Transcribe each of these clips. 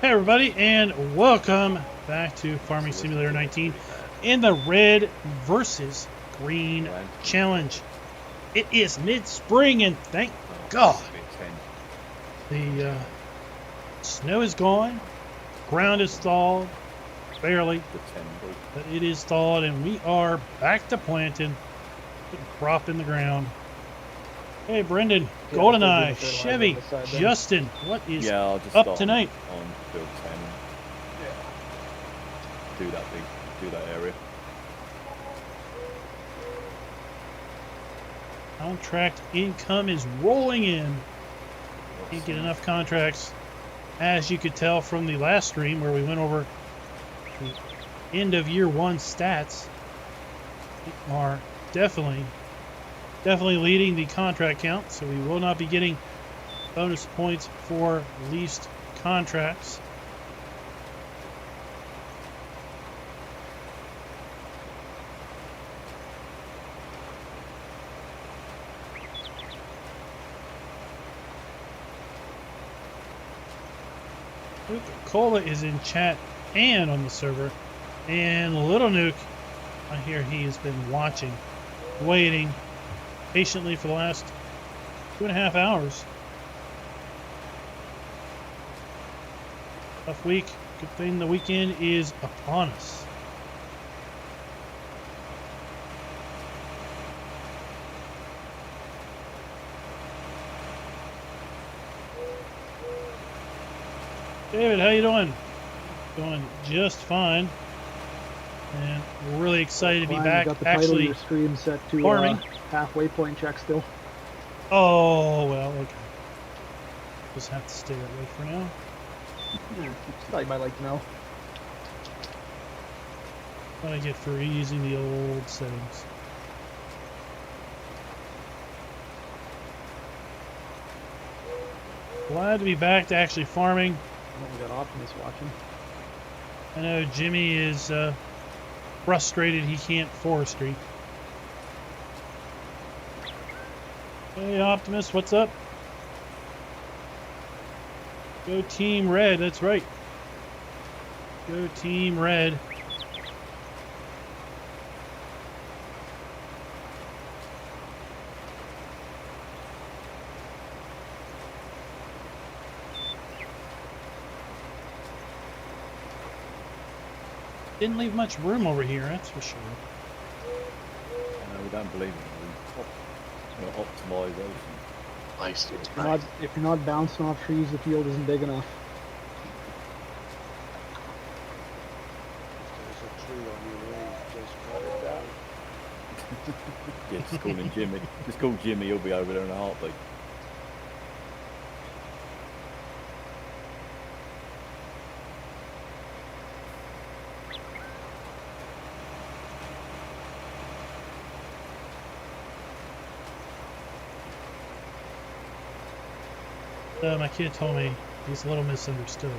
Hey everybody, and welcome back to Farming Simulator 19 in the red versus green challenge. It is mid-spring and thank God the snow is gone, ground is thawed, barely, but it is thawed and we are back to planting, putting crop in the ground. Hey Brendan, GoldenEye, Chevy, Justin, what is up tonight? On build 10. Yeah. Do that area. Contract income is rolling in. Can't get enough contracts. As you could tell from the last stream where we went over the end of year one stats, we are definitely leading the contract count, so we will not be getting bonus points for leased contracts. Cola is in chat and on the server, and Little Nuke, I hear he has been watching, waiting patiently for the last 2.5 hours. Tough week. Good thing the weekend is upon us. David, how you doing? Doing just fine. And we're really excited to be back. Got the actually, your stream set to farming. Halfway point check still. Oh well, okay. Just have to stay that way for now. Thought you might like to know. What I get for using the old settings. Glad to be back to actually farming. Oh, we got Optimus watching. I know Jimmy is frustrated he can't forestry. Hey Optimus, what's up? Go Team Red, that's right. Go Team Red. Didn't leave much room over here, that's for sure. We don't believe in optimization. Nice. If you're not bouncing off trees, the field isn't big enough. There's a tree on your way, just cut it down. Yeah, just call him Jimmy. Just call Jimmy, he'll be over there in a heartbeat. My kid told me, he's a little misunderstood.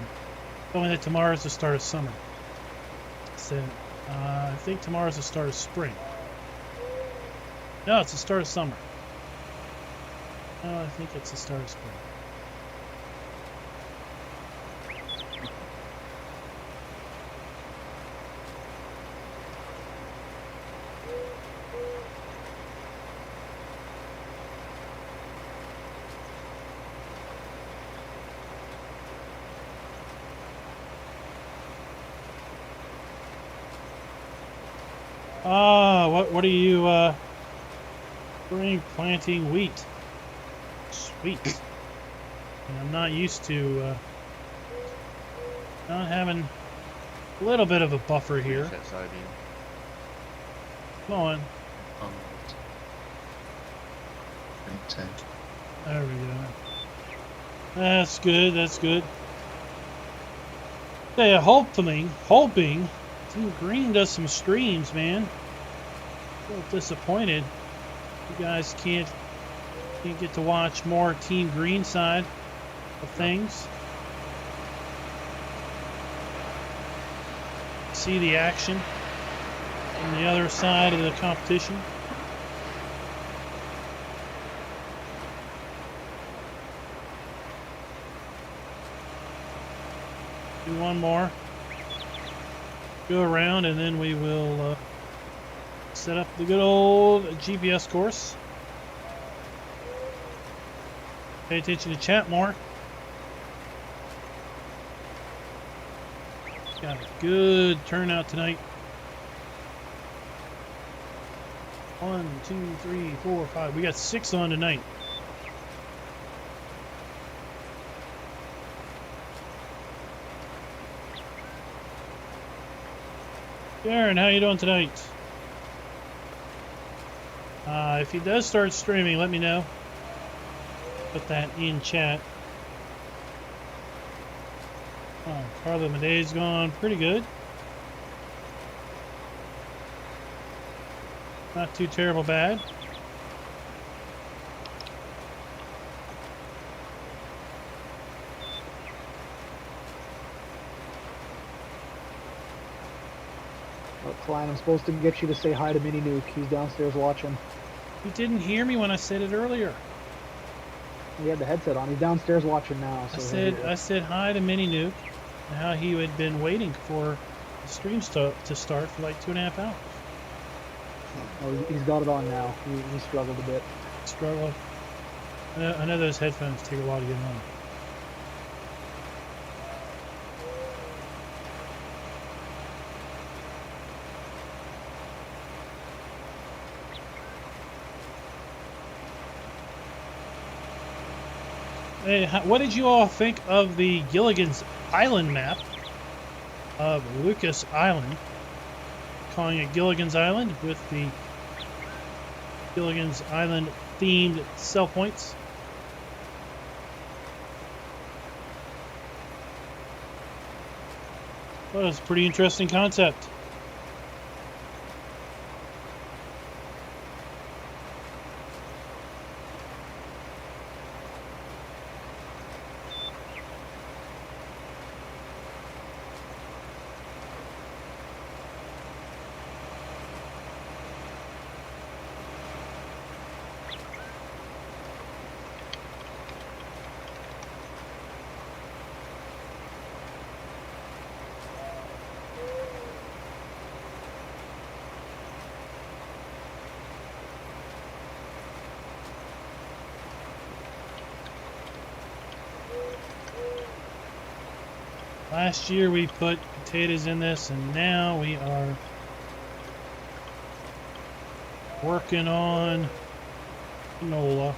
Told me that tomorrow's the start of summer. I said, I think tomorrow's the start of spring. No, it's the start of summer. No, I think it's the start of spring. What are you spring planting wheat? Sweet. And I'm not used to not having A little bit of a buffer here. That side view. Come on. Um, okay. There we go. That's good. That's good. Yeah, hoping Team Green does some streams, man. A little disappointed. You guys can't get to watch more Team Green side of things. See the action on the other side of the competition. Do one more. Go around and then we will set up the good old GPS course. Pay attention to chat more. Got a good turnout tonight. 1, 2, 3, 4, 5. We got 6 on tonight. Darren, how you doing tonight? If he does start streaming, let me know. Put that in chat. Oh, Carlo Medei's gone pretty good. Not too terrible bad. Oh, Klein, I'm supposed to get you to say hi to Mini Nuke. He's downstairs watching. You didn't hear me when I said it earlier. He had the headset on. He's downstairs watching now. So I said hi to Mini Nuke and how he had been waiting for the stream to start for like 2.5 hours. Oh, he's got it on now. He struggled a bit. Struggle. I know those headphones take a while to get on. Hey, what did you all think of the Gilligan's Island map of Lucas Island? Calling it Gilligan's Island with the Gilligan's Island themed sell points. Well, it's a pretty interesting concept. Last year we put potatoes in this, and now we are working on canola.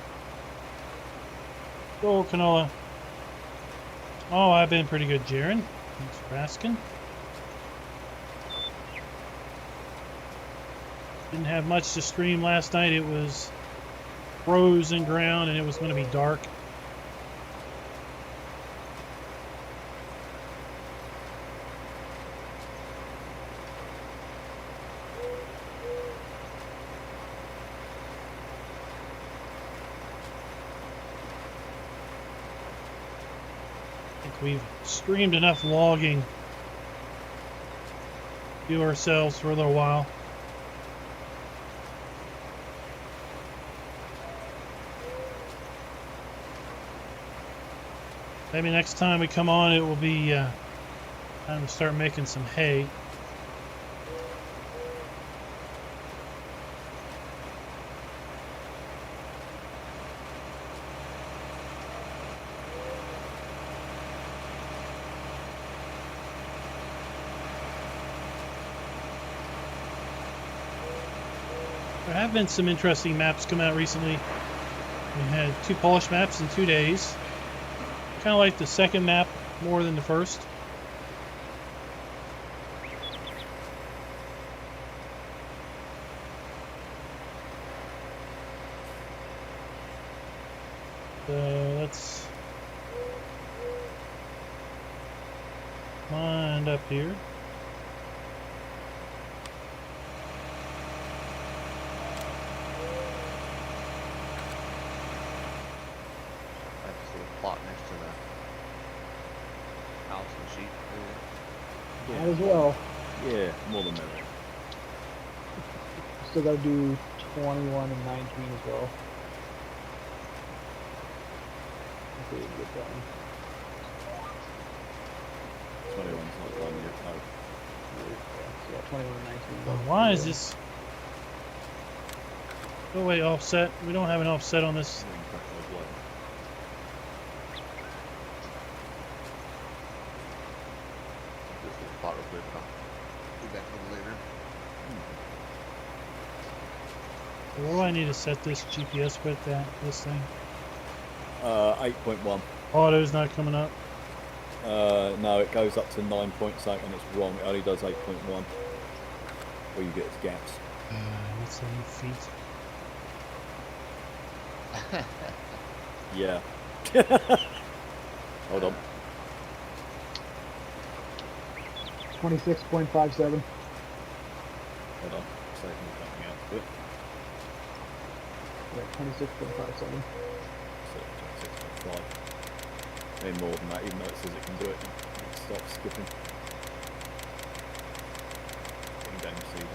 Go canola. Oh, I've been pretty good, Jaron. Thanks for asking. Didn't have much to stream last night. It was frozen ground, and it was going to be dark. We've streamed enough logging to ourselves for a little while. Maybe next time we come on, it will be time to start making some hay. There have been some interesting maps come out recently. We had 2 Polish maps in 2 days. Kind of like the second map more than the first. So let's wind up here. I have to see a plot next to the house and sheep. Might as well. Yeah, more than merry. Still got to do 21 and 19 as well. If we can get done. 21's not done yet, no. So yeah, 21 and 19. Well, why is this? Oh wait, offset. We don't have an offset on this. We can crack those lights. This is a plot real quick. I'll be back a little later. What do I need to set this GPS with? This thing? 8.1. Auto's not coming up. No, it goes up to 9 point something and it's wrong. It only does 8.1. All you get is gaps. What's that in feet? Yeah. Hold on. 26.57. Hold on. Saving something out of it. Yeah, 26.57. So 26.5. Any more than that, even though it says it can do it, it stops skipping. Getting down to see that.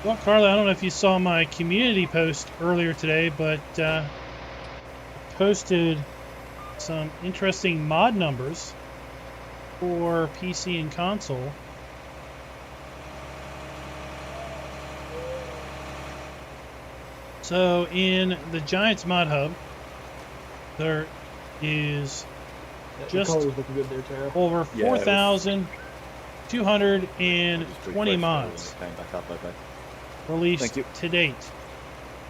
Well, Carla, I don't know if you saw my community post earlier today, but posted some interesting mod numbers for PC and console. So in the Giants mod hub, there is Yeah, just the colors looking good there, Tara. over Yeah, it was- 4,220 mods It came back up, okay. released Thank you. to date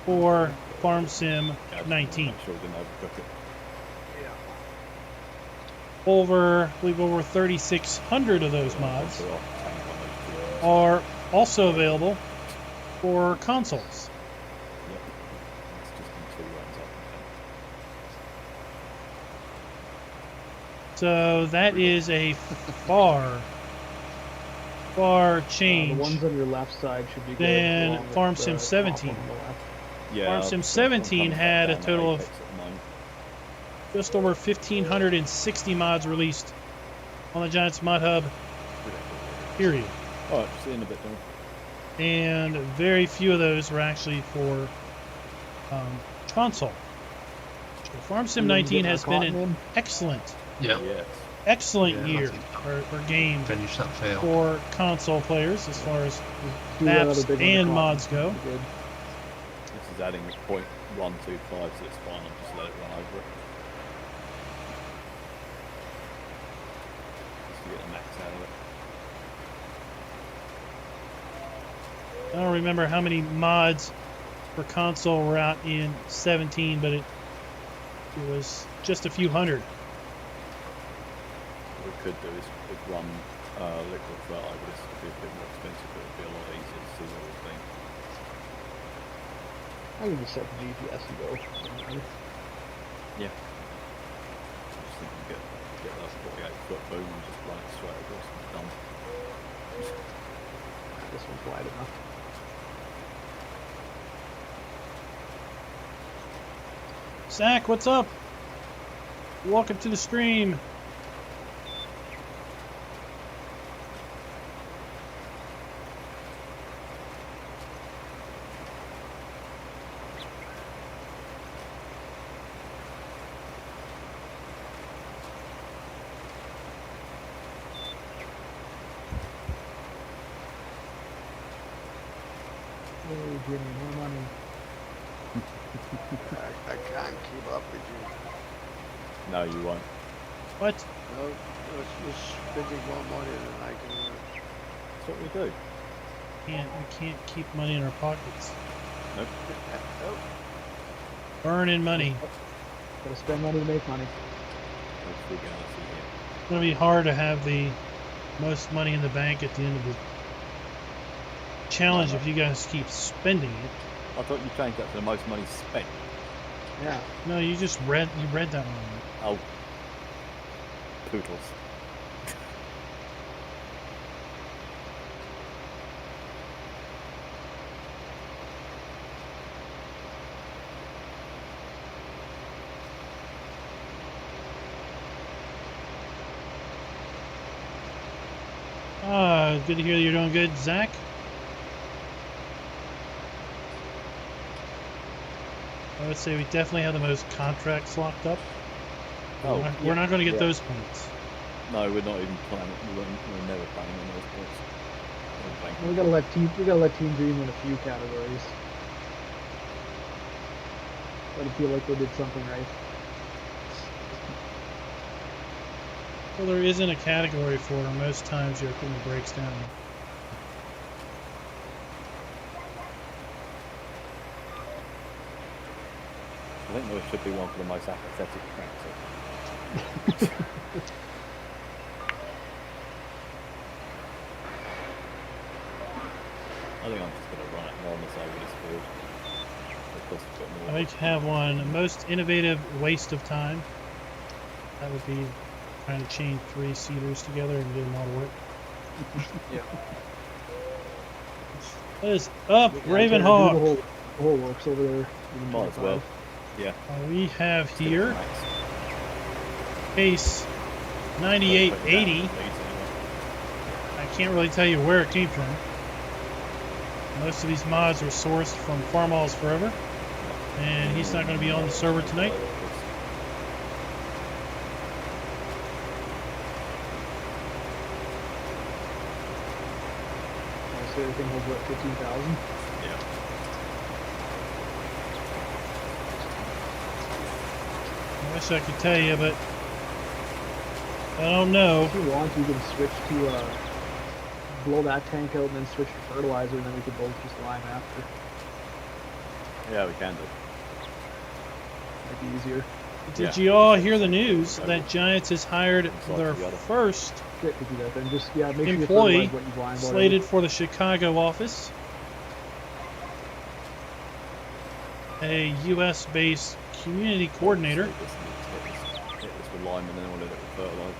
for Farm Sim Yeah, I just 19. wanted to make sure we didn't overcook it. I believe over 3,600 of those mods So I'll tank on those two ones. are also available for consoles. Yep. It's just in 2 runs up. So that is a far The change. ones on your left side should be good. Then along with Farm the Sim top 17. one on the left. Yeah. Farm Sim 17 had a total of just over 1,560 mods released on the Giants mod hub, period. Alright, see you in a bit, then. And very few of those were actually for console. So Farm Sim You 19 getting has our been cotton an in? excellent Yes. year or game Finish that fail. for console players as far as Do that maps other big one, the and cotton. mods go. Should be good. This is adding 0.125, so it's fine. I'll just let it run over it. Just to get the max out of it. I don't remember how many mods for console were out in 17, but it was just a few hundred. What we could do is run liquid fertilizer. This would be a bit more expensive, but it would be a lot easier to see the whole thing. I can just set the GPS and go. Yeah. I just think you get that 48-foot boom and just run it straight across and done. This one's wide enough. Zach, what's up? Welcome to the stream. Oh, Jimmy, more money. I can't keep up with you. No, you won't. What? No, you're spending more money than I can earn. That's what we do. We can't keep money in our pockets. Nope. Nope. Burning money. Gotta spend money to make money. Let's figure out here. It's gonna be hard to have the most money in the bank at the end of the challenge if you guys keep spending it. I thought you changed that to the most money spent. Yeah. No, you read that wrong. Oh. Poodles. Good to hear that you're doing good, Zach. I would say we definitely have the most contracts locked up. Oh, We're not going to get those points. No, we're not even planning. We're never planning on those points. We gotta let Team Dream win a few categories. Gotta feel like they did something right. Well, there isn't a category for them. Most times your equipment breaks down. I think there should be one for the most apathetic tractor. I think I'm just going to run it more on the side of this field. It costs a bit more. I like to have one most innovative waste of time. That would be trying to chain 3 seeders together and doing a lot of work. Yeah. What is up, Ravenhawk? The whole works over there. Might as well. Yeah. We have here case 9880. I can't really tell you where it came from. Most of these mods are sourced from Farmall's Forever, and he's not going to be on the server tonight. So everything was what, 15,000? Yeah. I wish I could tell you, but I don't know. If you want, you can switch to blow that tank out and then switch to fertilizer, and then we could both just line after. Yeah, we can do. Might be easier. Did you all hear the news that Giants has hired their first Great to do that then. Just, yeah, make sure employee you fertilize what you blind slated for the Chicago office? A U.S.-based community coordinator. Hit this with lime and then we'll let it with fertilizer.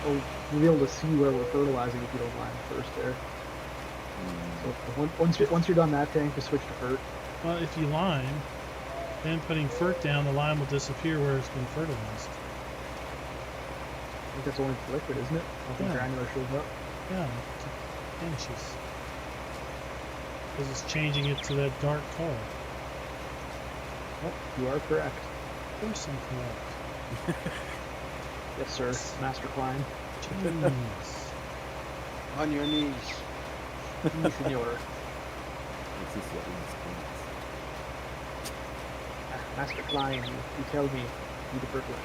Well, we'll be able to see where we're fertilizing if you don't line first there. So once you're done that tank, just switch to fert. Well, if you lime, then putting fert down, the lime will disappear where it's been fertilized. I think that's only for liquid, isn't it? Nothing Yeah. granular shows up. Yeah, it vanishes. Because it's changing it to that dark color. Oh, you are correct. Of course I'm correct. Yes, sir. Master Klein. Jeez. On your knees. Oui, senor. Master Klein, you tell me you the fertilizer.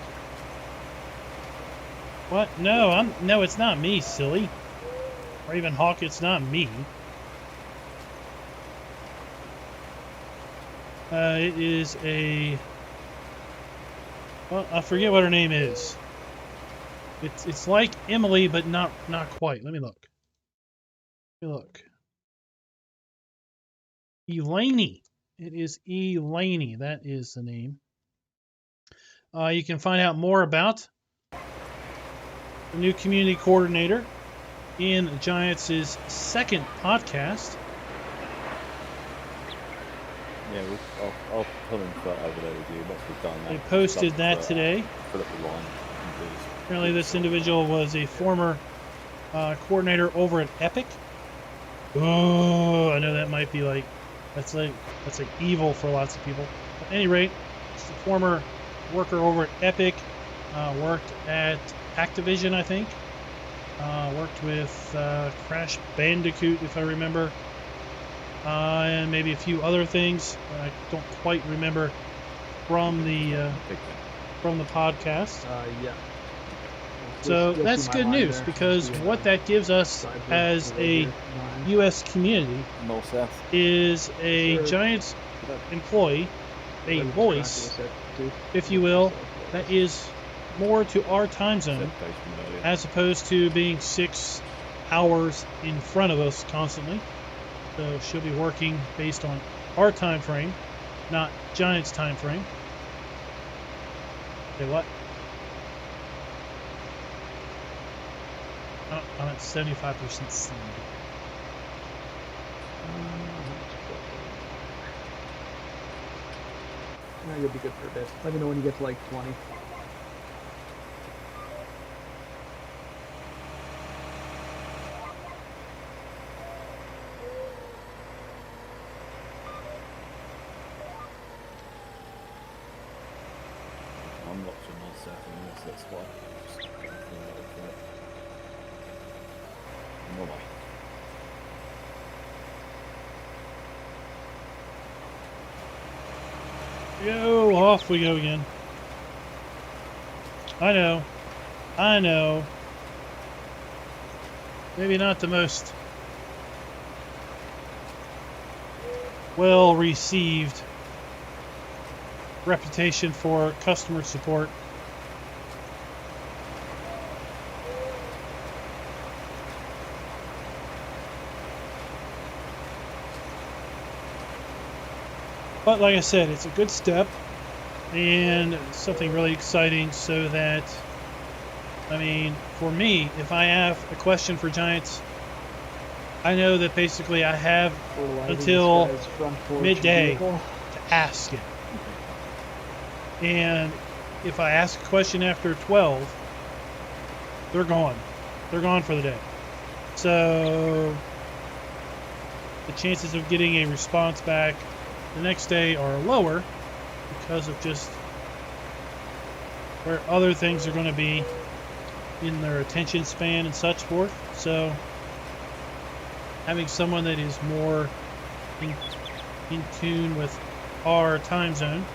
What? No, it's not me, silly. Ravenhawk, it's not me. It is a... Well, I forget what her name is. It's like Emily, but not quite. Let me look. Elaney. It is Elaney. That is the name. You can find out more about the new community coordinator in Giants' second podcast. Yeah, I'll pull in that over there with you once we've done that. They posted that today. Fill up the line. Apparently this individual was a former coordinator over at Epic. Oh, I know that might be like that's like evil for lots of people. At any rate, it's a former worker over at Epic. Worked at Activision, I think. Worked with Crash Bandicoot, if I remember, and maybe a few other things I don't quite remember from the podcast. Yeah. So You'll that's see my good line news there. because You'll see what my that gives us side as view a over here. U.S. community North south. is a Sure. Giants employee a That was voice, exactly what I said, too. if you will, that is more to our time Set zone, pace from earlier. as opposed to being 6 hours in front of us constantly. So she'll be working based on our time frame, not Giant's time frame. Say what? I'm at 75% seed. Nah, you'll be good for a bit. Let me know when you get to like 20. I'm watching myself in this, that's why. Just going for it. No way. Yo, off we go again. I know. Maybe not the most well received reputation for customer support. But like I said, it's a good step and something really exciting, so that, I mean, for me, if I have a question for Giants, I know that basically I have Fertilizing until this guy's front porch midday vehicle. to ask it. And if I ask a question after 12, they're gone. They're gone for the day. So the chances of getting a response back the next day are lower because of just where other things are going to be in their attention span and such forth. So having someone that is more in tune with our time zone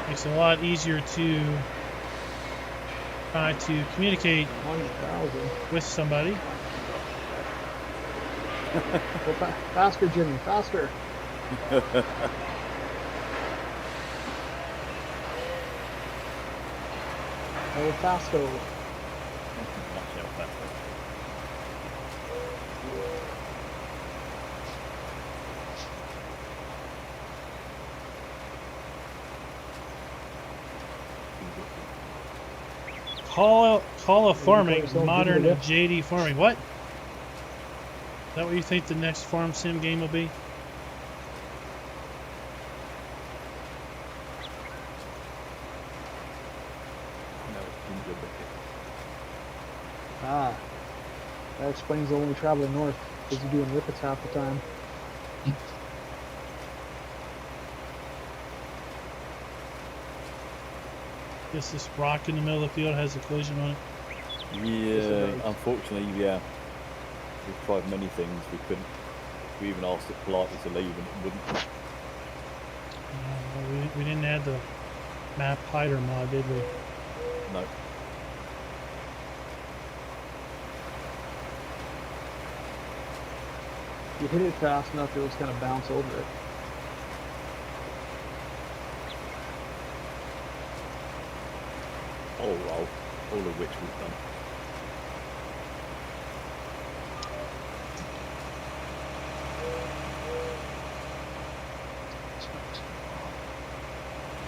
makes it a lot easier to try to communicate 100,000. with somebody. Go faster, Jimmy, faster. El Fasco. Call a farming, yourself modern into the- JD farming. What? Is that what you think the next farm sim game will be? Ah, that explains the only traveling north, because you're doing whippets half the time. Guess this rock in the middle of the field has a collision on it. Yeah, unfortunately, yeah. We've tried many things, we couldn't. We even asked it politely to leave and it wouldn't. Well, we didn't add the map hider mod, did we? No. If you hit it fast enough, it'll just kind of bounce over it. All of which we've done.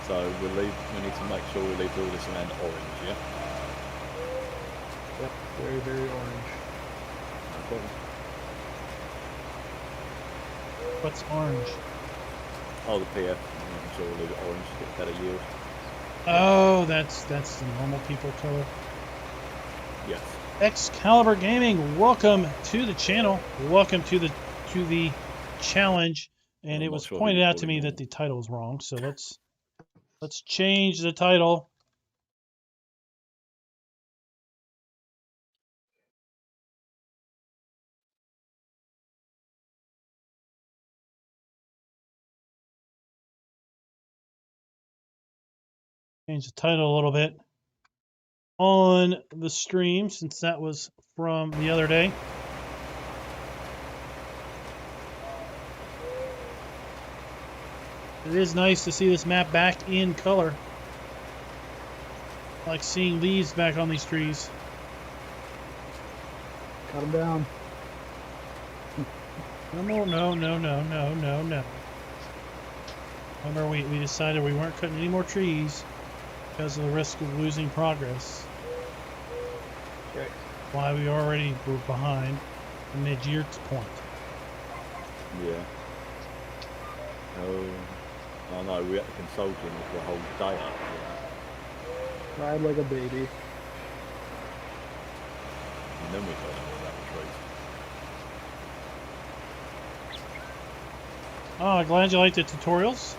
So we need to make sure we leave all this land orange, yeah? Yep, very, very orange. No problem. What's orange? Oh, the PF. I'm sure we'll leave it orange to get better yield. Oh, that's the normal people color. Yes. Excalibur Gaming, welcome to the channel. Welcome to the challenge. And I'm it not was sure pointed who out to you're me calling that the title is wrong, so let's change the title. Change the title a little bit on the stream, since that was from the other day. It is nice to see this map back in color. I like seeing leaves back on these trees. Cut them down. No. Remember, we decided we weren't cutting any more trees because of the risk of losing progress. Okay. Why we already were behind the mid-year point. Yeah. Oh no, we had to consult him for a whole day after that. Cried like a baby. And then we told him about the trees. Oh, glad you liked the tutorials.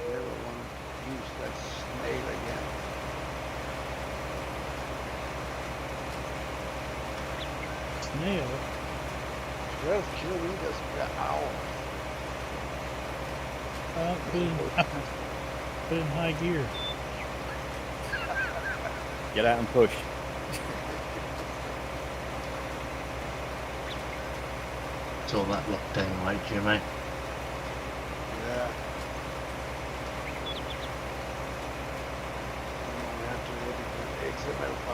Never want to use that snail again. Snail. Well, killing this owl. Put in high gear. Get out and push. It's all that lockdown like, Jimmy. Yeah. We have to really do XML5.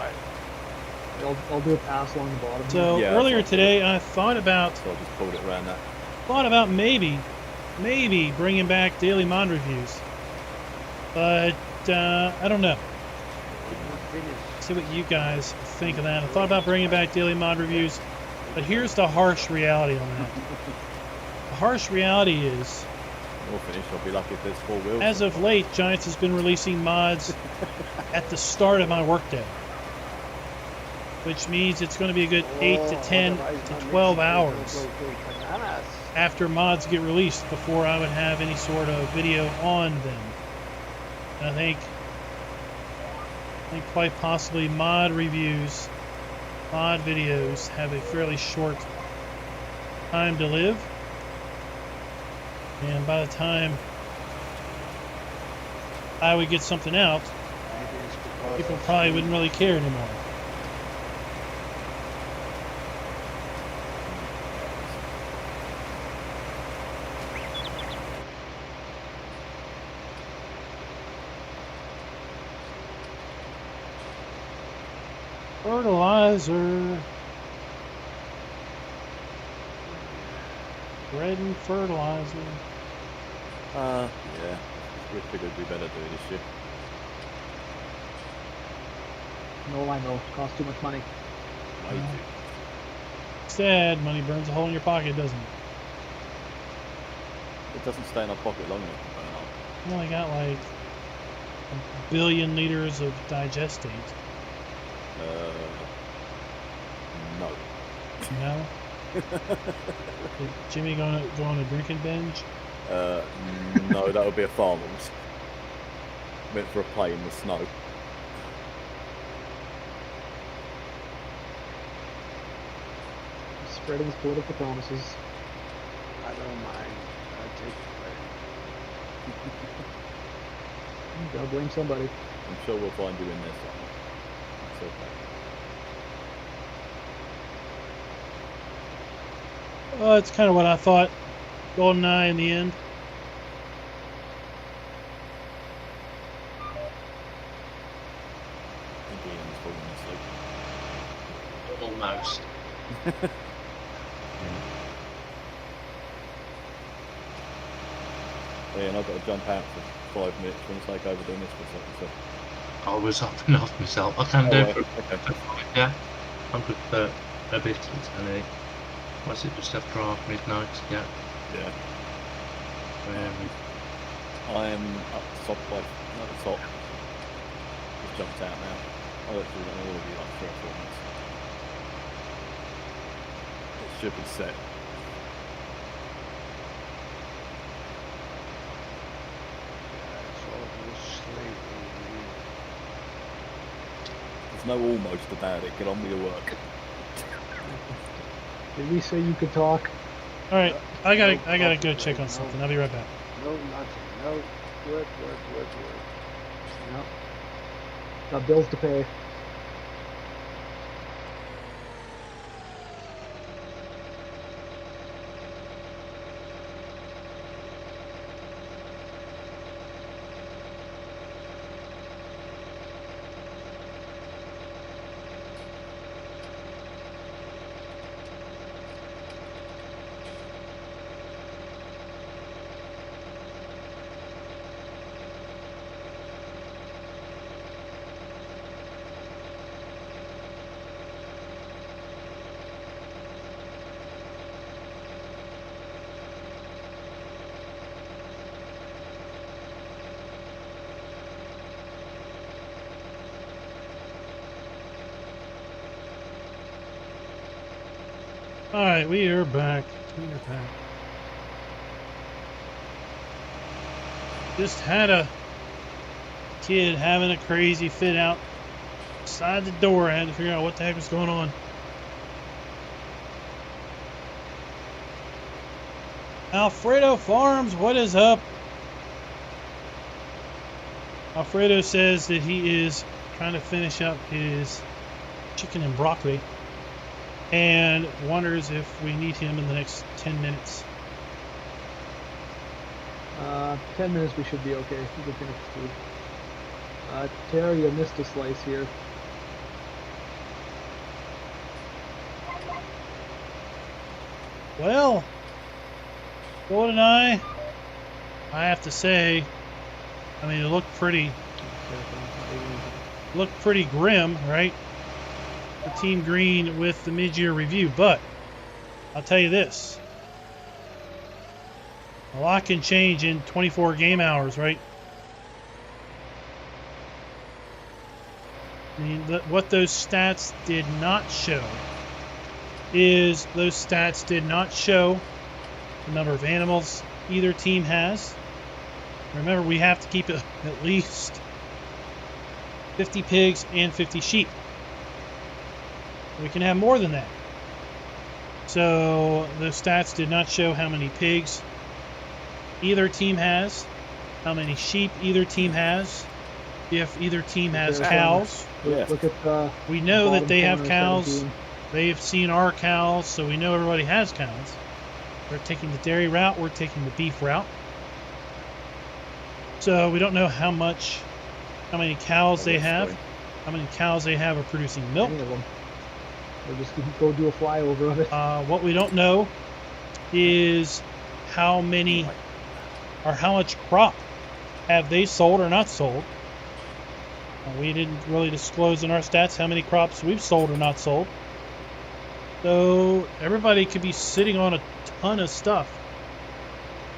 I'll do a pass along the bottom. So Yeah, earlier that's today, I thought about So I just pulled it around that. maybe bringing back daily mod reviews, but I don't know. See what you guys think of that. I thought about bringing back daily mod reviews, but here's the harsh reality on that. The harsh reality is, We'll finish. I'll be lucky if there's 4 wheels. as of late, Giants has been releasing mods at the start of my workday, which means it's going to be a good 8 to 10 to 12 hours after mods get released before I would have any sort of video on them. And I think quite possibly mod reviews, mod videos have a fairly short time to live. And by the time I would get something out, people probably wouldn't really care anymore. Fertilizer. Bread and fertilizer. Yeah. We figured we better do it this year. No, I know. Costs too much money. Way too. Sad, money burns a hole in your pocket, doesn't it? It doesn't stay in our pocket long enough to burn up. You only got like 1 billion liters of digestate. No. No? Is Jimmy gonna go on a drinking binge? No, that would be a farmer's. Meant for a play in the snow. Spreading his political promises. I don't mind. I take the Gotta blame somebody. I'm sure we'll find you in there somewhere. It's okay. Oh, it's kind of what I thought. GoldenEye in the end. I think Ian's falling asleep. Almost. Ian, I've got to jump out for 5 minutes. Do you want to take over doing this for a second, sir? I was up and off myself. I can do Oh, for okay. yeah. I'm good for a bit until what's it, just after half midnight, yeah. Yeah. Where we I am up the top by not the top. Just jumped out now. I'll actually run all of you like 3 or 4 minutes. It should be set. It's almost slavery. There's no almost about it. Get on with your work. Did we say you could talk? All right, I gotta go check on something. I'll be right back. No, nothing. No, work. No. Got bills to pay. Alright, we are back. We are back. Just had a kid having a crazy fit outside the door. I had to figure out what the heck was going on. Alfredo Farms, what is up? Alfredo says that he is trying to finish up his chicken and broccoli and wonders if we need him in the next 10 minutes. 10 minutes we should be okay. We can finish food. Terry, you missed a slice here. Well, Gold and I have to say, I mean, it looked pretty grim, right? For Team Green with the mid-year review, but I'll tell you this. A lot can change in 24 game hours, right? I mean, what those stats did not show is those stats did not show the number of animals either team has. Remember, we have to keep at least 50 pigs and 50 sheep. We can have more than that. So the stats did not show how many pigs either team has, how many sheep either team has, if either team has cows. Yeah. Look at We know that they have corner, cows. 17. They've seen our cows, so we know everybody has cows. They're taking the dairy route, we're taking the beef route. So we don't know how many cows they have, how many cows they have are producing milk. Any of them. Or just go do a flyover of it. What we don't know is how many or how much crop have they sold or not sold. We didn't really disclose in our stats how many crops we've sold or not sold. So everybody could be sitting on a ton of stuff.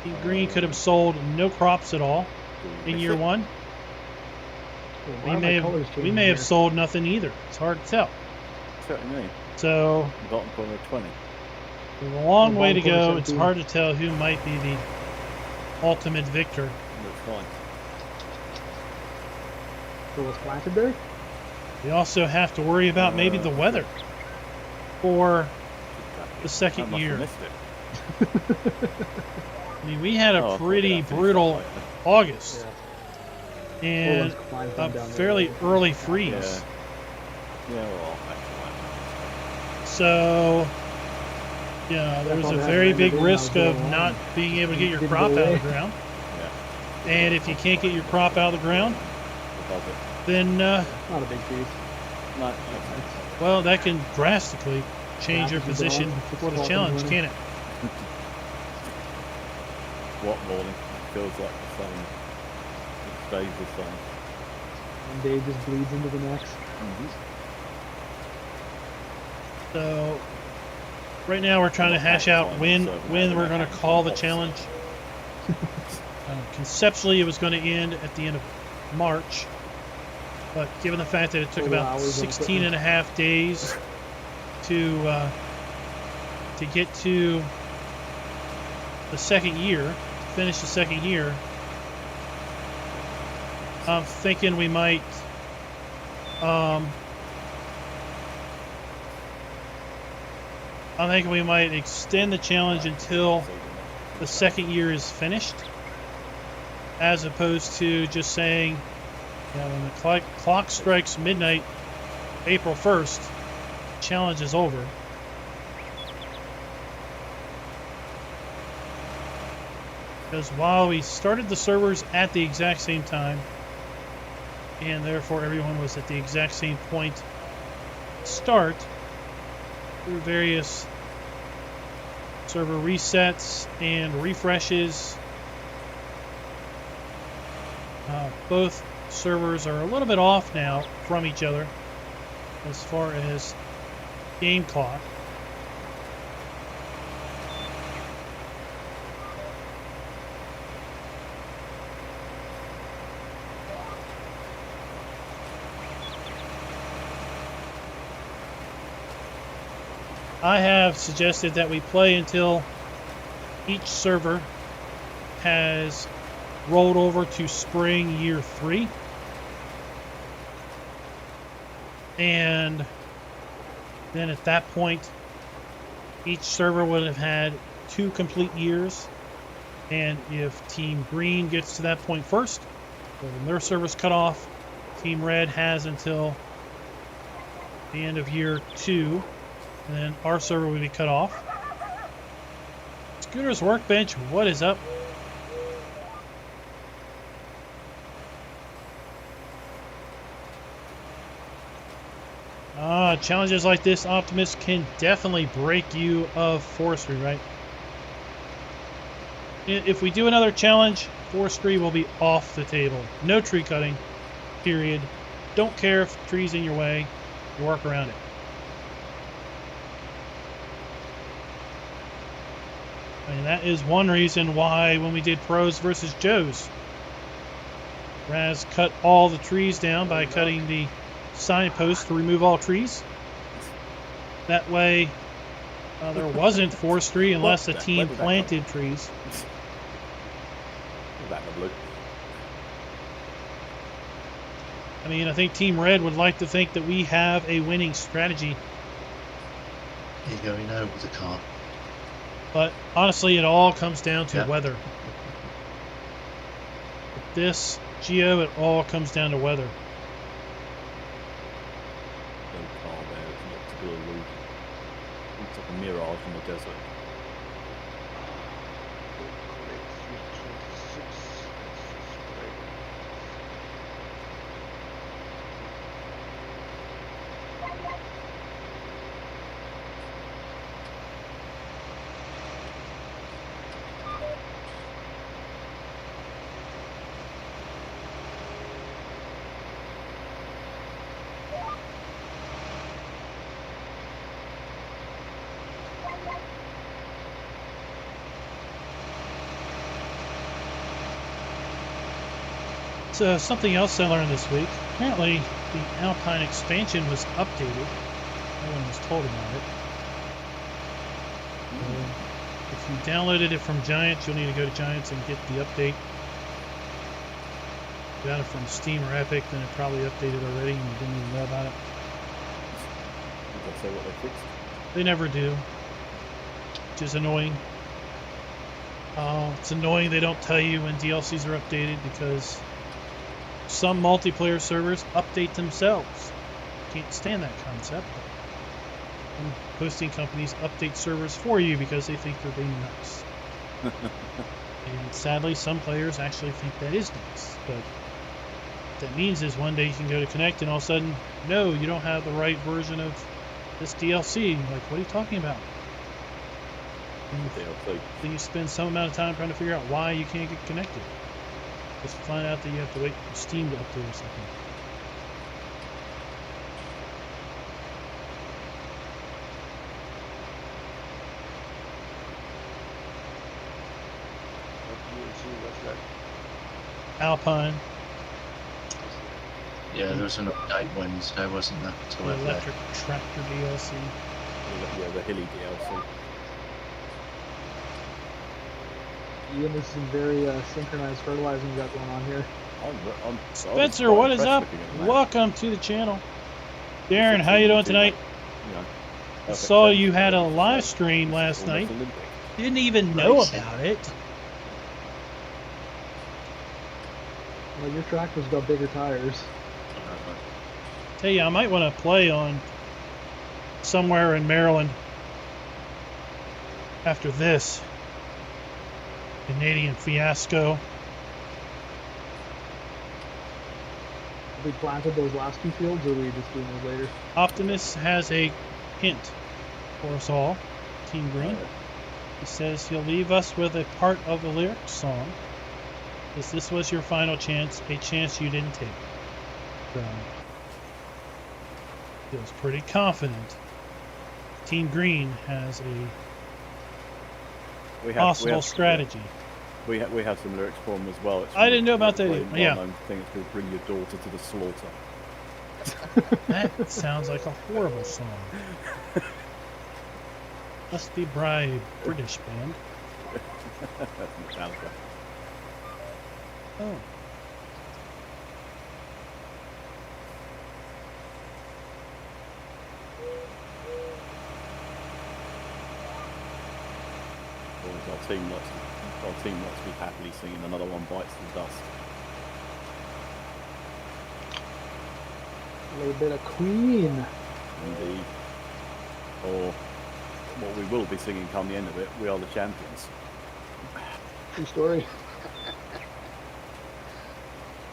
Team Green could have sold no crops at all in year one. Why are my colors We changing may have here? sold nothing either. It's hard to tell. Certainly. So Bottom corner 20. there's a long way to Bottom corner go. It's 17. hard to tell who might be the ultimate victor. Looks fine. So what's planted there? We also have to worry about maybe the weather for the second year. Missed it. I mean, we had a Oh, I pretty thought that brutal finished August Yeah. and Klein a down there. fairly early freeze. Yeah, well, excellent. So, yeah, there was a Probably very hasn't big ended risk now, of going not on. being able to get your Didn't crop go out away. of the ground. Yeah. And if you can't get your crop out of the ground, Above it. then, Not a big piece. No, well, that can drastically change your Happens position to be for the gone. challenge, can't it? what morning? It feels like the same. It stays the same. One day just bleeds into the next. So, right now we're trying to hash out when we're going to call the challenge. Conceptually, it was going to end at the end of March, but given the fact that it took 4 about hours of 16 and a half days to get to the second year, to finish the second year, I'm thinking we might extend the challenge until the second year is finished, as opposed to just saying, you know, when the clock strikes midnight, April 1st, challenge is over. Because while we started the servers at the exact same time, and therefore everyone was at the exact same point to start, through various server resets and refreshes, both servers are a little bit off now from each other as far as game clock. I have suggested that we play until each server has rolled over to spring year 3. And then at that point, each server would have had 2 complete years. And if Team Green gets to that point first, then their server's cut off. Team Red has until the end of year 2, and then our server will be cut off. Scooter's Workbench, what is up? Challenges like this, Optimus, can definitely break you of Forestry, right? If we do another challenge, Forestry will be off the table. No tree cutting, period. Don't care if the tree's in your way, you work around it. And that is one reason why when we did Pros versus Joes, Raz cut all the trees down by cutting the signpost to remove all trees. That way, there wasn't forestry unless the team planted trees. I mean, I think Team Red would like to think that we have a winning strategy. You're going over the car. But honestly, it all comes down to Yeah. weather. With this Geo, it all comes down to weather. No car there, it's an optical illusion. It's like a mirage in the desert. So something else I learned this week. Apparently, the Alpine expansion was updated. No one was told about it. If you downloaded it from Giants, you'll need to go to Giants and get the update. If you got it from Steam or Epic, then it probably updated already and you didn't even know about it. Did they say what they fixed? They never do, which is annoying. It's annoying they don't tell you when DLCs are updated because some multiplayer servers update themselves. Can't stand that concept. And hosting companies update servers for you because they think they're being nice. And sadly, some players actually think that is nice. But what that means is one day you can go to Connect and all of a sudden, no, you don't have the right version of this DLC. Like, what are you talking about? DLC. Then you spend some amount of time trying to figure out why you can't get connected. Just find out that you have to wait for Steam to update or something. Alpine, Yeah, there was an update Wednesday, wasn't there? So the electric tractor DLC. Yeah, the hilly DLC. Ian, this is some very synchronized fertilizing you got going on here. I'm Spencer, what is up? Welcome to the channel. Darren, how you doing tonight? I saw you had a live stream last night. Didn't even know about it. Well, your tractor's got bigger tires. Tell you, I might want to play on somewhere in Maryland after this Canadian fiasco. Have we planted those last 2 fields, or are we just doing those later? Optimus has a hint for us all, Team Green. He says he'll leave us with a part of the lyric song. Because this was your final chance, a chance you didn't take. So, feels pretty confident. Team Green has a possible strategy. We have some lyrics for them as well. It's I didn't know about that either. Yeah. Thing is called "Bring Your Daughter to the Slaughter." That sounds like a horrible song. Must be bribe. British band. That's Metallica. Oh. Boys, our team likes to be happily singing Another One Bites the Dust. A little bit of Queen. Indeed. Or what we will be singing come the end of it, We Are the Champions. True story.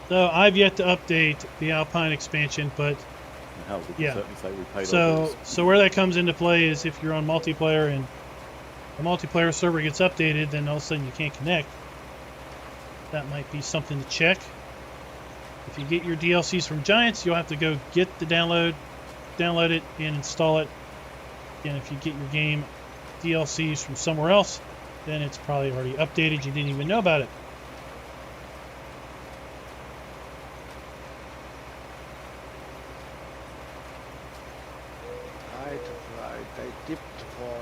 So I've yet to update the Alpine expansion, but And hell, we can Yeah. certainly say we paid our so bills. so where that comes into play is if you're on multiplayer and the multiplayer server gets updated, then all of a sudden you can't connect. That might be something to check. If you get your DLCs from Giants, you'll have to go get the download it, and install it. And if you get your game DLCs from somewhere else, then it's probably already updated. You didn't even know about it. Right, I dipped for.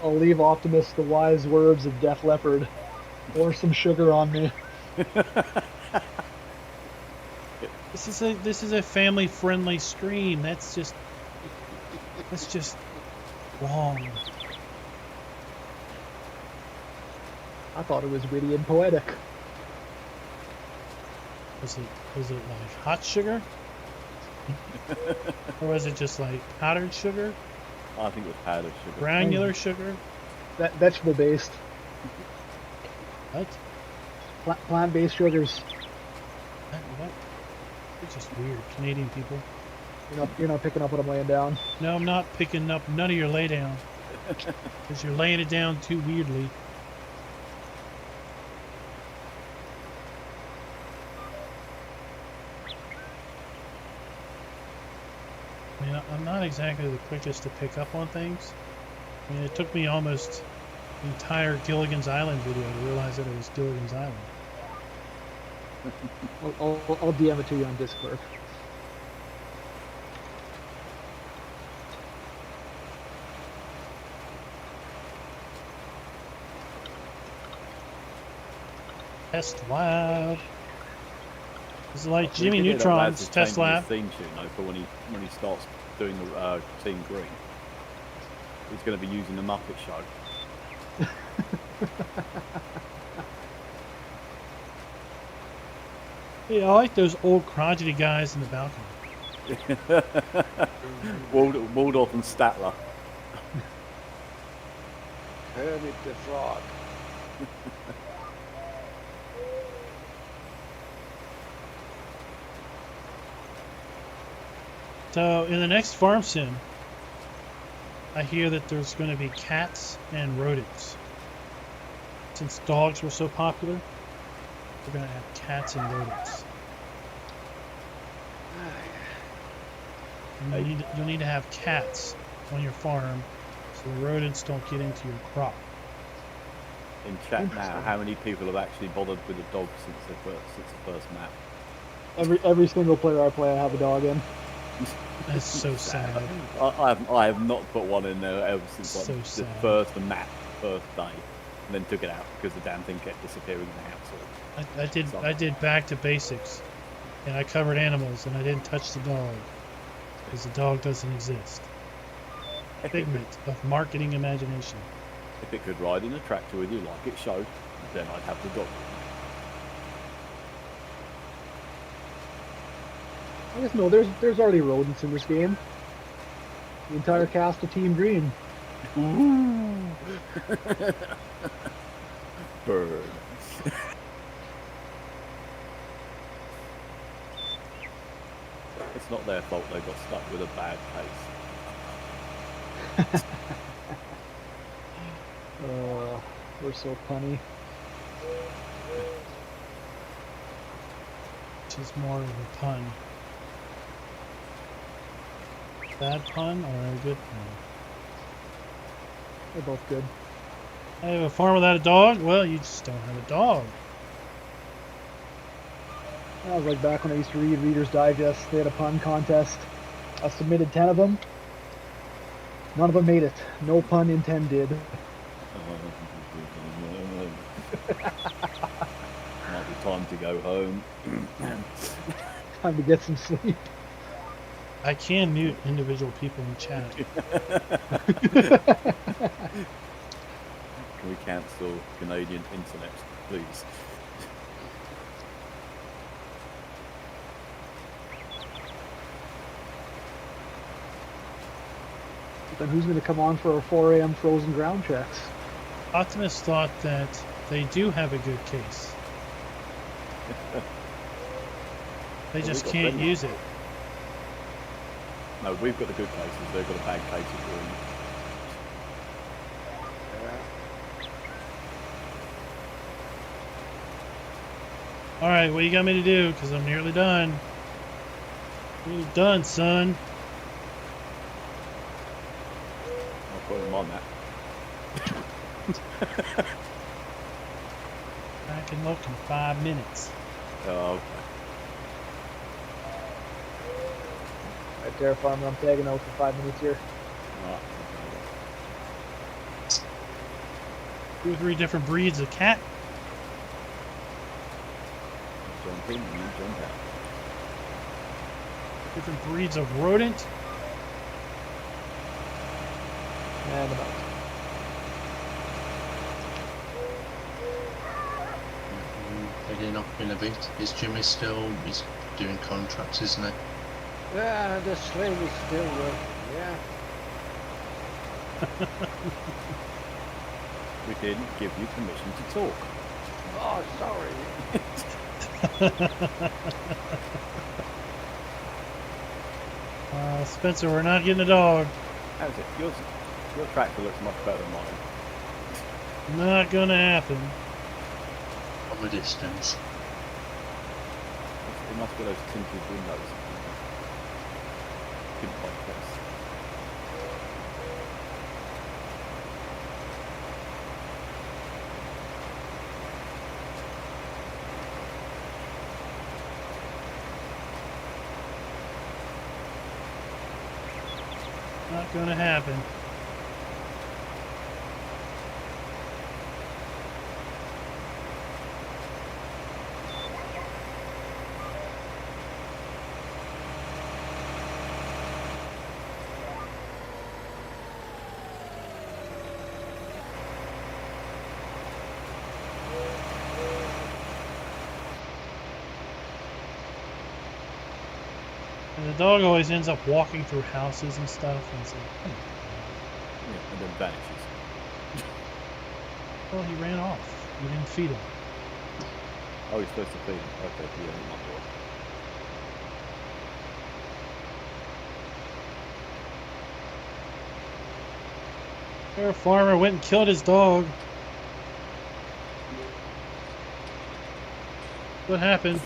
I'll leave Optimus the wise words of Def Leppard. Pour some sugar on me. This is a family friendly stream. That's just wrong. I thought it was witty and poetic. Was it like hot sugar? Or was it just like powdered sugar? I think it was powdered sugar. Granular sugar? That vegetable based, What? plant based sugars. What? It's just weird. Canadian people. You're not picking up what I'm laying down. No, I'm not picking up none of your lay down. Because you're laying it down too weirdly. I mean, I'm not exactly the quickest to pick up on things. I mean, it took me almost the entire Gilligan's Island video to realize that it was Gilligan's Island. I'll DM it to you on Discord. Test lab. This is like We Jimmy did get Raz Neutron's to test change his lab. theme tune though, for when he starts doing the Team Green. He's going to be using the Muppet Show. Yeah, I like those old crotchety guys in the balcony. Waldorf and Statler. Kermit the Frog. So in the next farm sim, I hear that there's going to be cats and rodents. Since dogs were so popular, we're going to have cats and rodents. And you'll need to have cats on your farm so the rodents don't get into your crop. In chat now, how many people have actually bothered with a dog since the first map? Every single player I play, I have a dog in. That's so sad. I have not put one in there ever since like So the sad. first day, and then took it out because the damn thing kept disappearing in the house. I did back to basics, and I covered animals, and I didn't touch the dog because the dog doesn't exist. Figment of marketing imagination. If it could ride in a tractor with you like it showed, then I'd have the dog. I just know there's already rodents in this game. The entire cast of Team Green. Ooh. Bird. It's not their fault they got stuck with a bad case. We're so punny. Which is more of a pun. Bad pun or a good pun? They're both good. I have a farm without a dog? Well, you just don't have a dog. That was like back when I used to read Reader's Digest. They had a pun contest. I submitted 10 of them. None of them made it. No pun intended. Might be time to go home. Time to get some sleep. I can mute individual people in chat. Can we cancel Canadian internet, please? Then who's going to come on for our 4 a.m. frozen ground checks? Optimus thought that they do have a good case. They Well, just we got can't plenty. use it. No, we've got the good cases. They've got a bad case of green. Alright, what you got me to do? Because I'm nearly done. Nearly done, son. I'll put them on that. I can look in 5 minutes. Oh, okay. Right there, farmer. I'm tagging out for 5 minutes here. Right. 2 or 3 different breeds of cat. Jump in, you jump out. Different breeds of rodent. And about. Heading up in a bit. Is Jimmy still? He's doing contracts, isn't he? Yeah, the sling is still working, yeah. We didn't give you permission to talk. Oh, sorry. Spencer, we're not getting a dog. How's it? Your tractor looks much better than mine. Not gonna happen. From a distance. It must be those tinted windows. Couldn't quite place. Not gonna happen. And the dog always ends up walking through houses and stuff, and it's like, Yeah, and then vanishes. well, he ran off. We didn't feed him. Oh, you're supposed to feed him. Okay, yeah, he might work. Our farmer went and killed his dog. What happened?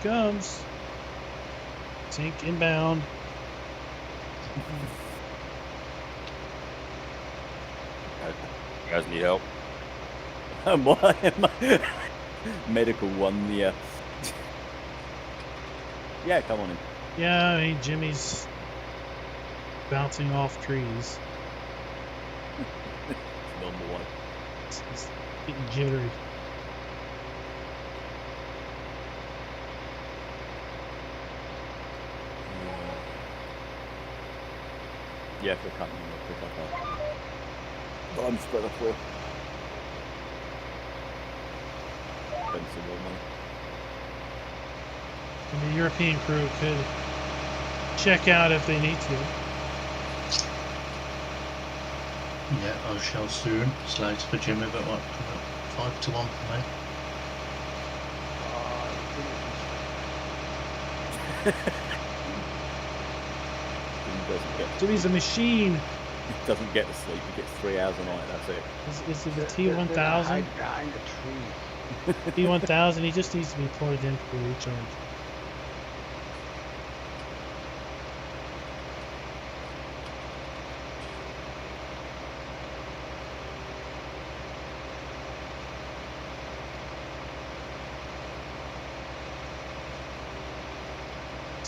Comes. Sink inbound. You guys need help? What? Medical one, yeah. Yeah, come on in. Yeah, I mean, Jimmy's bouncing off trees. Number one. He's getting jittery. Yeah, if you're cutting, you'll pick up that. I'm spread up with. Spend some more money. And the European crew could check out if they need to. Yeah, I shall soon. Slates for Jimmy, but what? 5-1 for me. He doesn't get. Jimmy's a machine. He doesn't get to sleep. He gets 3 hours a night. That's it. Is it the Hide T1000? behind a tree. T1000, he just needs to be plugged in for recharge.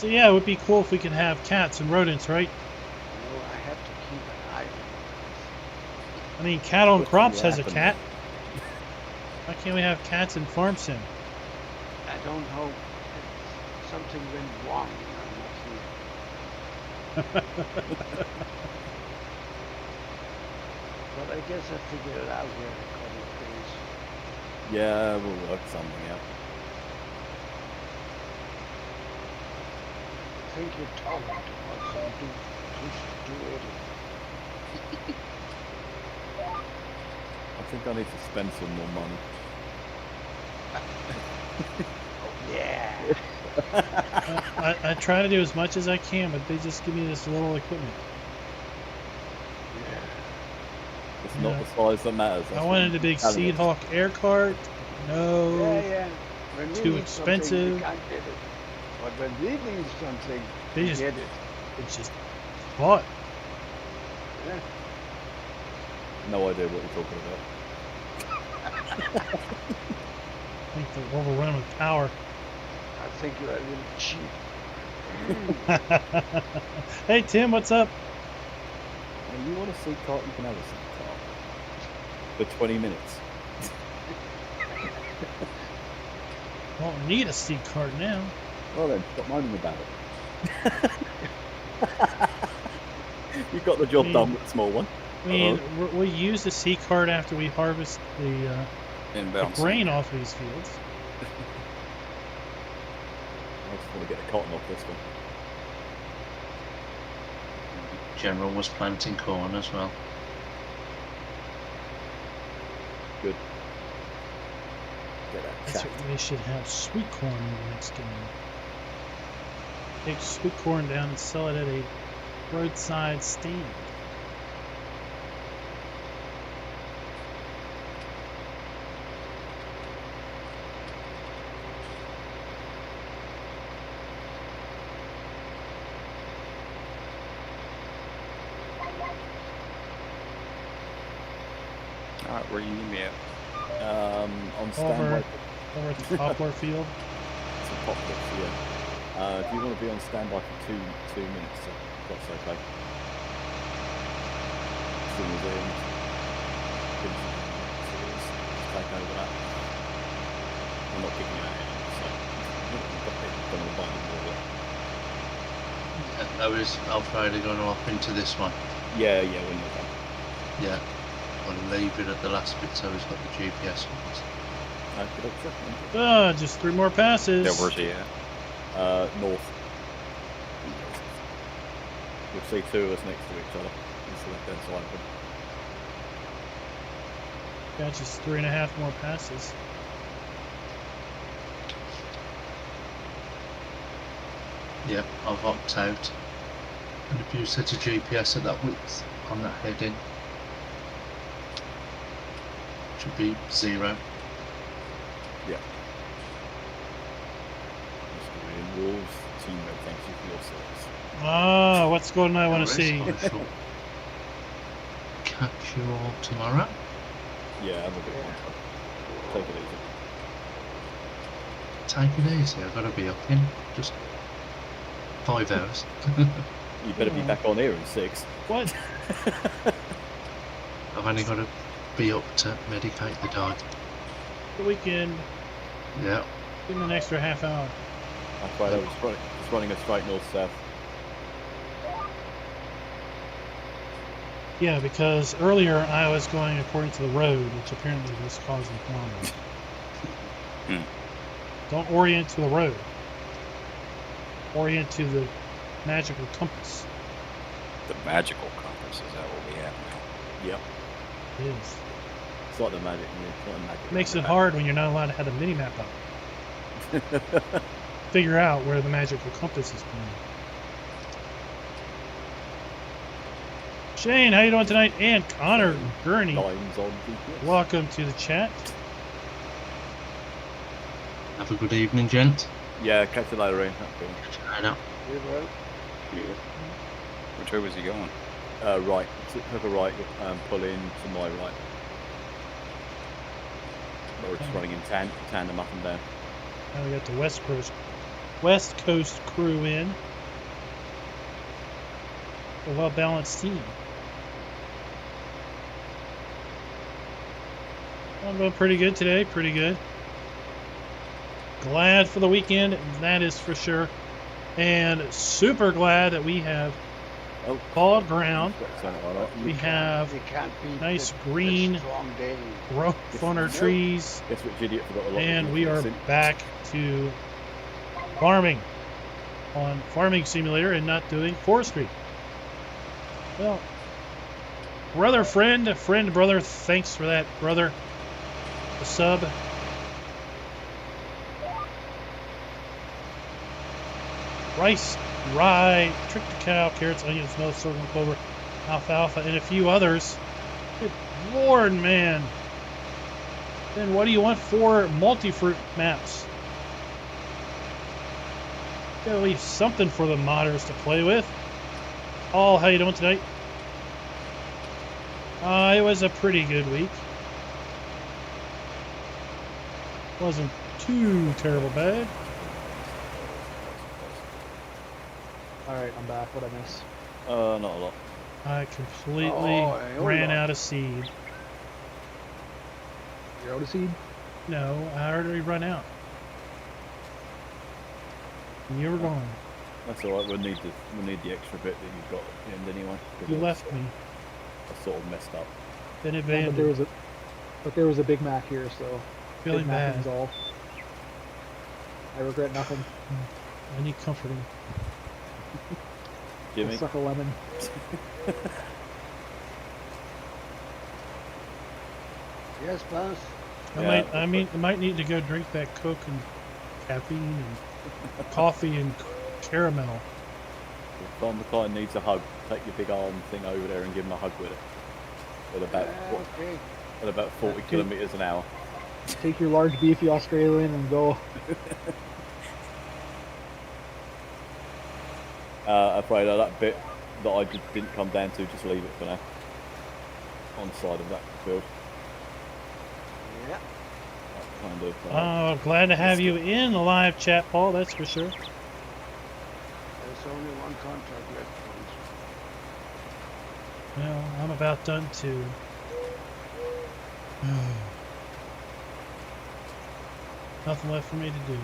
So yeah, it would be cool if we could have cats and rodents, right? No, I have to keep an eye on I mean, Cat on What's Crops gonna has a happen cat. Why can't we have cats in Farm Sim? it. I don't know. Something went wrong. I'm not here. But I guess I figured it out here in a couple of days. Yeah, we'll work something out. I think you're talking too much, so do it. I think I need to spend some more money. Yeah. I try to do as much as I can, but they just give me this little equipment. It's Yeah. not the size that matters. I wanted a big Seed Hawk air cart. No. Yeah. When we Too need something, expensive. we can't get it. But when we need something, They we just- get it. It's just bought. Yeah. No idea what you're talking about. I think they're overrun with power. I think you're a little cheap. Hey Tim, what's up? When you want a seed cart, you can have a seed cart. For 20 minutes. I don't need a seed cart now. Well then, stop moaning about it. You got the job done with the small one. I mean, we use the seed cart after we harvest the grain off of these fields. I just want to get the cotton off this one. General was planting corn as well. Good. Get that That's chat. what they should have sweet corn in the next game. Take sweet corn down and sell it at a roadside stand. Alright, where you need me at? On standby. Over at the poplar field. It's a pop box, yeah. Do you want to be on standby for two minutes? So that's okay. As soon as just take over that. I'm not kicking you out anymore, so don't want to buy any more. No worries, I'll Friday going to hop into this one. Yeah, when you're done. Yeah. I'll leave it at the last bit so he's got the GPS on us. Good option. Just 3 more passes. Yeah, where's he at? North. You'll see 2 of us next to each other. It's the left-hand side of them. Got just 3.5 more passes. Yeah, I've hopped out. And if you set a GPS at that width on that heading, should be 0. Yeah. Mr. Wolves, teammate, thank you for your service. Ah, what's going on I want to see? I shall catch you all tomorrow. Yeah, have a good one. Take it easy. Take it easy, I've got to be up in just 5 hours. You better be back on here in 6. What? I've only got to be up to medicate the dog. The weekend. Yeah. Give him an extra half hour. That's right, I was just running a straight north-south. Yeah, because earlier I was going according to the road, which apparently was causing problems. Don't orient to the road. Orient to the magical compass. The magical compass, is that what we have now? Yep. It is. It's like the magic. It's not a magic. Makes it hard when you're not allowed to have the mini-map up. Figure out where the magical compass is pointing. Shane, how you doing tonight? And Connor Gurney, Lines on GPS. welcome to the chat. Have a good evening, gent. Yeah, catch you later, Ian. Cool. I know. We will. Which way was he going? Right. Have a right. Pull in to my right. Or it's running in tandem up and down. Now we got the West Coast West Coast crew in. A well-balanced team. I'm doing pretty good today, pretty good. Glad for the weekend, that is for sure. And super glad that we have plowed ground. We have They can't beat nice the green strong day. growth on our trees. Guess which idiot forgot a lot And of we are GPS in? back to farming on Farming Simulator and not doing forestry. Well, brother, friend, brother, thanks for that, brother. The sub. Rice, rye, trick the cow, carrots, onions, millet, sorghum, clover, alfalfa, and a few others. Good lord, man. Then what do you want for multi-fruit maps? Gotta leave something for the modders to play with. Paul, how you doing tonight? It was a pretty good week. Wasn't too terrible bad. Alright, I'm back. What'd I miss? Not a lot. I completely hold ran on. out of seed. You're out of seed? No, I already run out. And you were gone. That's alright, we'll need the extra bit that you've got at the end anyway. 'cause You I- left me. I sort of messed up. Been Yeah, abandoned. but there was a Big Mac here, so Feeling Big Mac bad. wins all. I regret nothing. I need comforting. Jimmy? Suck a lemon. Yes, boss. Yeah, I might need to go drink that Coke and caffeine and coffee and caramel. If Farmer Klein needs a hug, take your big arm thing over there and give him a hug with it. Okay. At about 40 kilometres an hour. Take your large beefy Australian and go. Afraid of that bit that I didn't come down to, just leave it for now. On the side of that field. Yeah. That kind of, Oh, glad to have you in the live chat, Paul. That's for sure. There's only one contract left. Well, I'm about done too. Nothing left for me to do.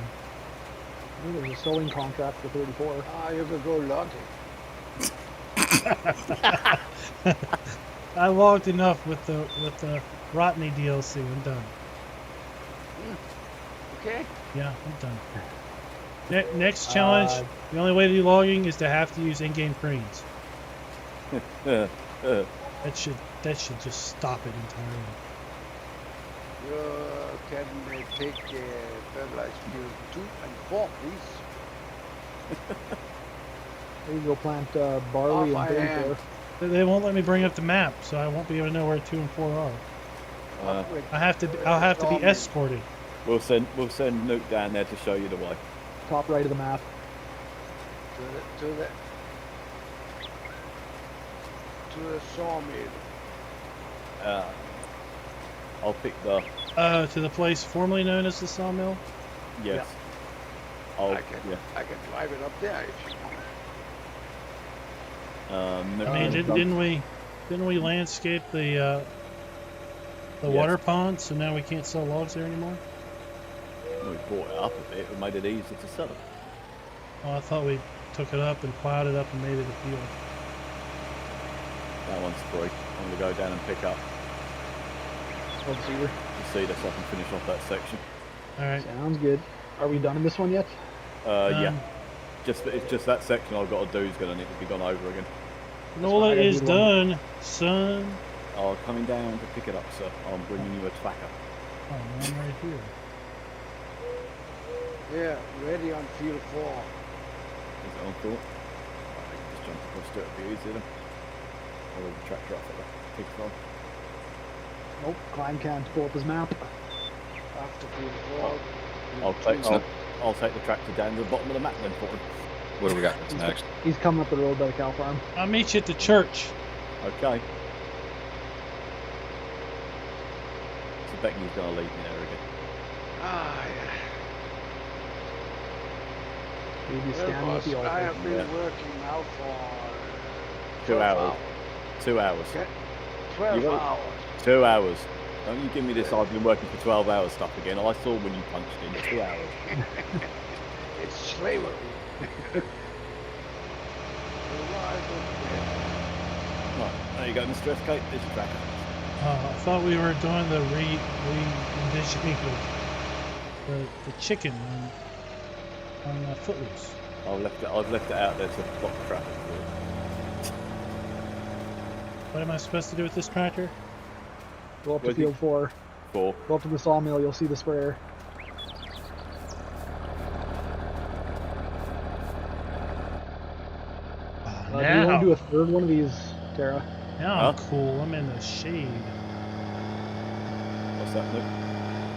There's a sewing contract for 34. Ah, you could go logging. I logged enough with the Rotney DLC. I'm done. Okay. Yeah, I'm done. Next challenge. The only way to do logging is to have to use in-game cranes. That should just stop it entirely. You can take fertilizer field 2 and 4, please. There you go, plant barley Off and I beans am. there. They won't let me bring up the map, so I won't be able to know where 2 and 4 are. I'll have to be escorted. We'll send Nuke down there to show you the way. Top right of the map. To the sawmill. I'll pick the To the place formerly known as the sawmill. yes. I can drive it up there if you want. Nuke I mean, can- didn't we landscape the Yes. water pond, so now we can't sell logs there anymore? We brought it up a bit and made it easier to sell it. Oh, I thought we took it up and plowed it up and made it a field. That one's free. I'm going to go down and pick up Oh, the cedar. the cedar so I can finish off that section. All right. Sounds good. Are we done in this one yet? Yeah. It's just that section I've got to do is going to need to be gone over again. Nola I gotta is do done, son. Oh, coming down to pick it up, sir. I'm bringing you a tracker. Oh, I'm right here. Yeah, ready on field 4. Is it on thought? I can just jump across to it, it'll be easier then. Or leave the tractor up at the pig farm. Nope, Klein can't pull up his map. After field 4. I'll take the tractor down to the bottom of the map then for him. What do we got next? He's coming up the road by the cow farm. I'll meet you at the church. Okay. So Becky's going to leave me there again. Ah, yeah. Maybe Well, standing at boss, the altar. I have been Yeah. working now for 2 12 hours. 2 hours. Okay. 12 You got- hours. 2 hours. Don't you give me this I've been working for 12 hours stuff again. I saw when you punched in 2 hours. It's slavery. Right, there you go, Mr. SK. There's your tracker. I thought we were doing the re-envisioning the chicken on Footloose. I've left it out there to block the traffic. What am I supposed to do with this tractor? Go up to Where's he? field 4. 4. Go up to the sawmill. You'll see the sprayer. Do you want to do a third one of these, Tara? Now I'm Huh? cool. I'm in the shade. What's that, Luke?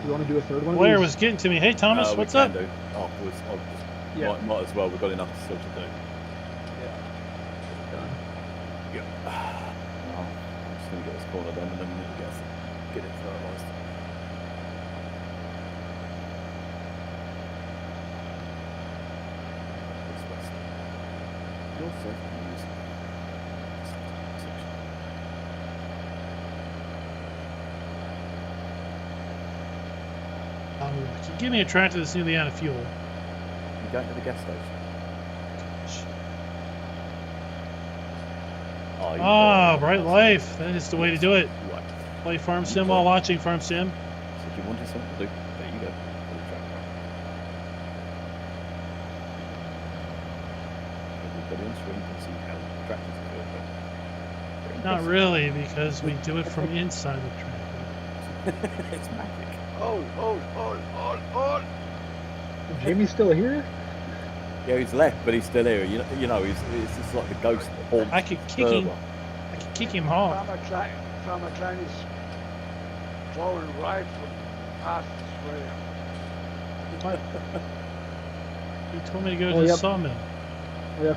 You want to do a third one Blair of was these? getting to me. Hey Thomas, We what's can up? do. Oh, I'll just, Yeah. might as well. We've got enough still to do. Done. Yeah. Oh, I'm just going to get this corner done and then we get it fertilised. East west. North south and east. Section. Can you give me a tractor that's nearly out of fuel? You going to the gas station? Oh, Ah, bright life. That is the way to do it. Right. Play Farm Sim while watching Farm Sim. So if you wanted something to do, there you go. Pull the tractor up. Everybody on screen can see how the tractors feel, but they're Not impressive. really, because we do it from inside the tractor. It's magic. Hold. Jamie's still here? Yeah, he's left, but he's still here. You know, it's just like the ghost that haunts I could the kick him. server. I could kick him off. Farmer Klein is flowing right past the sprayer. He told me to go Oh, to the yep. sawmill. Yeah,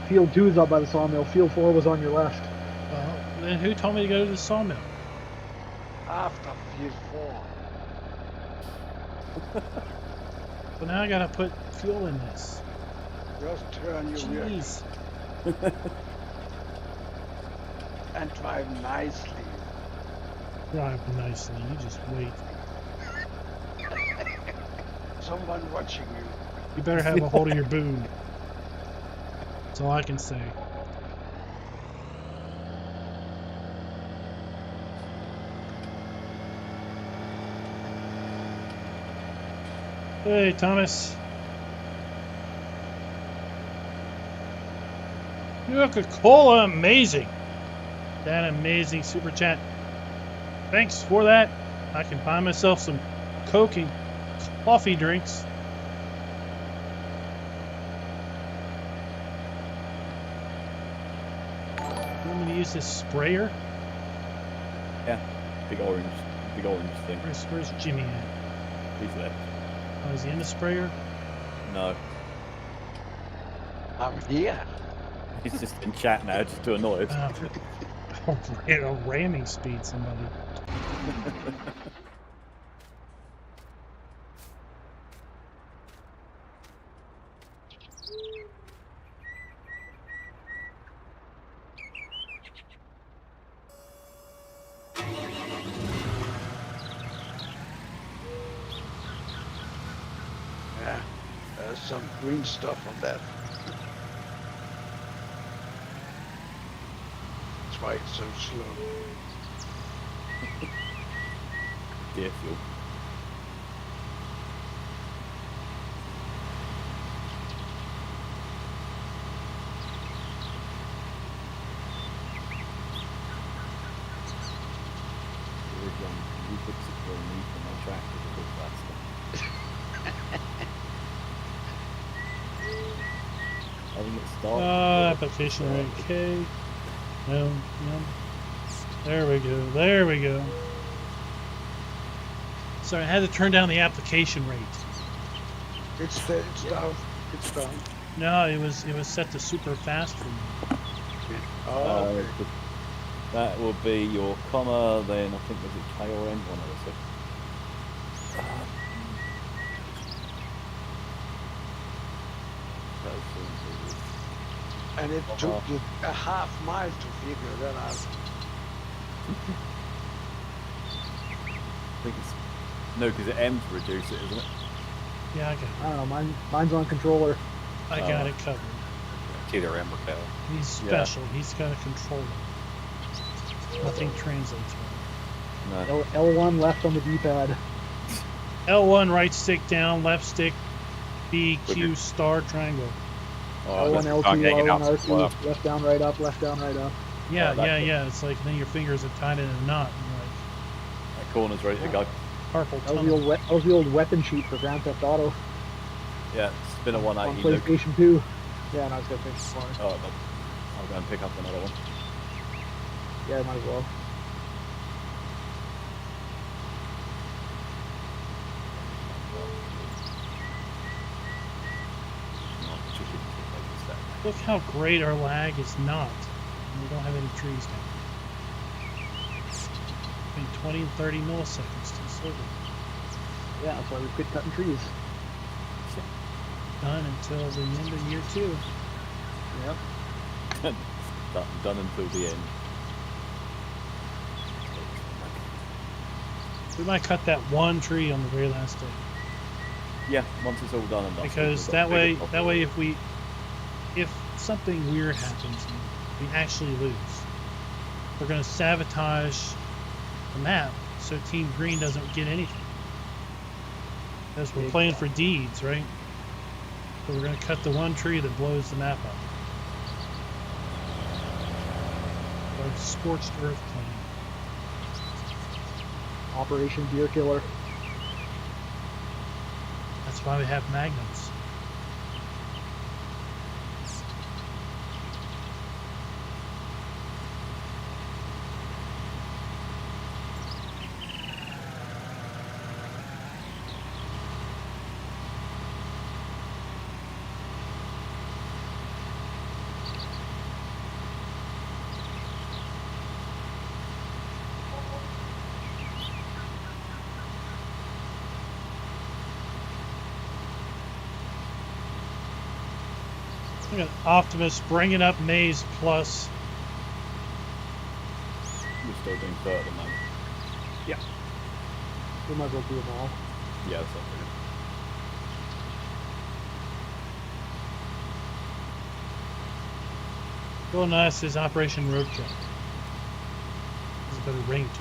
field 2 is up by the sawmill. Field 4 was on your left. Well, then who told me to go to the sawmill? After field 4. So now I gotta put fuel in this. Just turn your wheel Jeez. and drive nicely. Drive nicely. You just wait. Someone watching you. You better have a hold of your boom. That's all I can say. Hey, Thomas. Coca-Cola, amazing. That amazing super chat. Thanks for that. I can buy myself some Coke and coffee drinks. You want me to use this sprayer? Yeah, big orange thing. Where's Jimmy at? He's left. Oh, is he in the sprayer? No, I'm here. he's just in chat now, just to annoy us. Ramming speed somebody. Yeah, there's some green stuff on that. That's why it's so slow. Dear fuel. You fix it for me for my tractor because that's having it start. Application rate K. No. There we go. Sorry, I had to turn down the application rate. It's down. It's down. No, it was set to super fast for me. Oh, That will be your comma, then I think was it K or N, one of the two. And it took you a half mile to figure that out. I think it's no, because it M to reduce it, isn't it? Yeah, I don't know. Mine's on controller. I got it covered. It's either M or L. He's special. He's got a controller. Nothing translates well. No. L1 left on the D-pad. L1 right stick down, left stick B, Q, Okay. star, triangle. Oh, L1, that's L2, not getting it out L1, to the R2, left. left down, right up, left down, right up. Yeah, Oh, that's yeah. It's like then your fingers are tied in a knot. And like That corner's ready to go. carpal That was the old weapon sheet for Grand Theft Auto Yeah, spin a on 180. Look. PlayStation 2. Yeah, and I was gonna finish the corner. Oh, no. I'll go and pick up another one. Yeah, might as well. Look how great our lag is not. And we don't have any trees down. Between 20 and 30 milliseconds to silver. Yeah, that's why we quit cutting trees. Done until the end of year 2. Yep. Done until the end. We might cut that one tree on the very last day. Yeah, once it's all done and dusted. Because we've got that bigger way problems. if something weird happens and we actually lose, we're going to sabotage the map so Team Green doesn't get anything. Because we're playing for deeds, right? So we're going to cut the one tree that blows the map up. Our scorched earth plan. Operation Deer Killer. That's why we have magnums. Look at Optimus bringing up Maze Plus. We're still doing 30 at the moment. We might as well do them all. Yeah, that's not good. Real nice is Operation Roadkill. There's a better ring to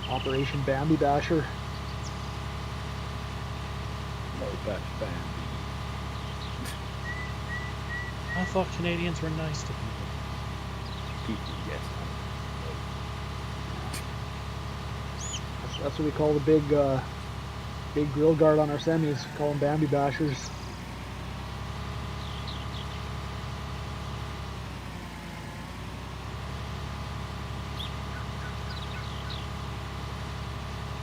it. Operation Bambi Basher. No, bash, bam. I thought Canadians were nice to people. People, yes. That's what we call the big grill guard on our semis. Call them Bambi Bashers.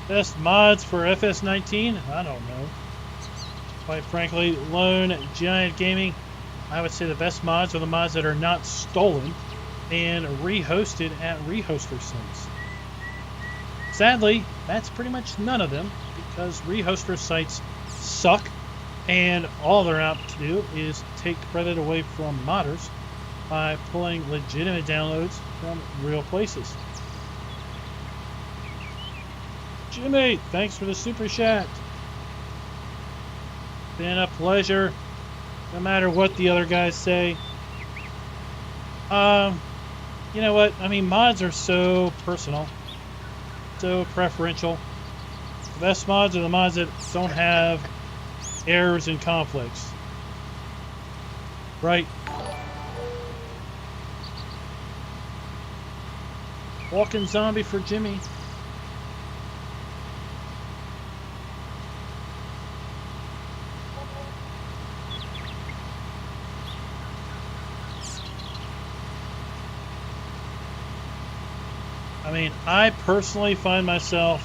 Best mods for FS19? I don't know. Quite frankly, Lone Giant Gaming, I would say the best mods are the mods that are not stolen and rehosted at rehoster sites. Sadly, that's pretty much none of them because rehoster sites suck and all they're out to do is take credit away from modders by pulling legitimate downloads from real places. Jimmy, thanks for the super chat. Been a pleasure, no matter what the other guys say. You know what? I mean, mods are so personal, so preferential. The best mods are the mods that don't have errors and conflicts. Right? Walking zombie for Jimmy. I mean, I personally find myself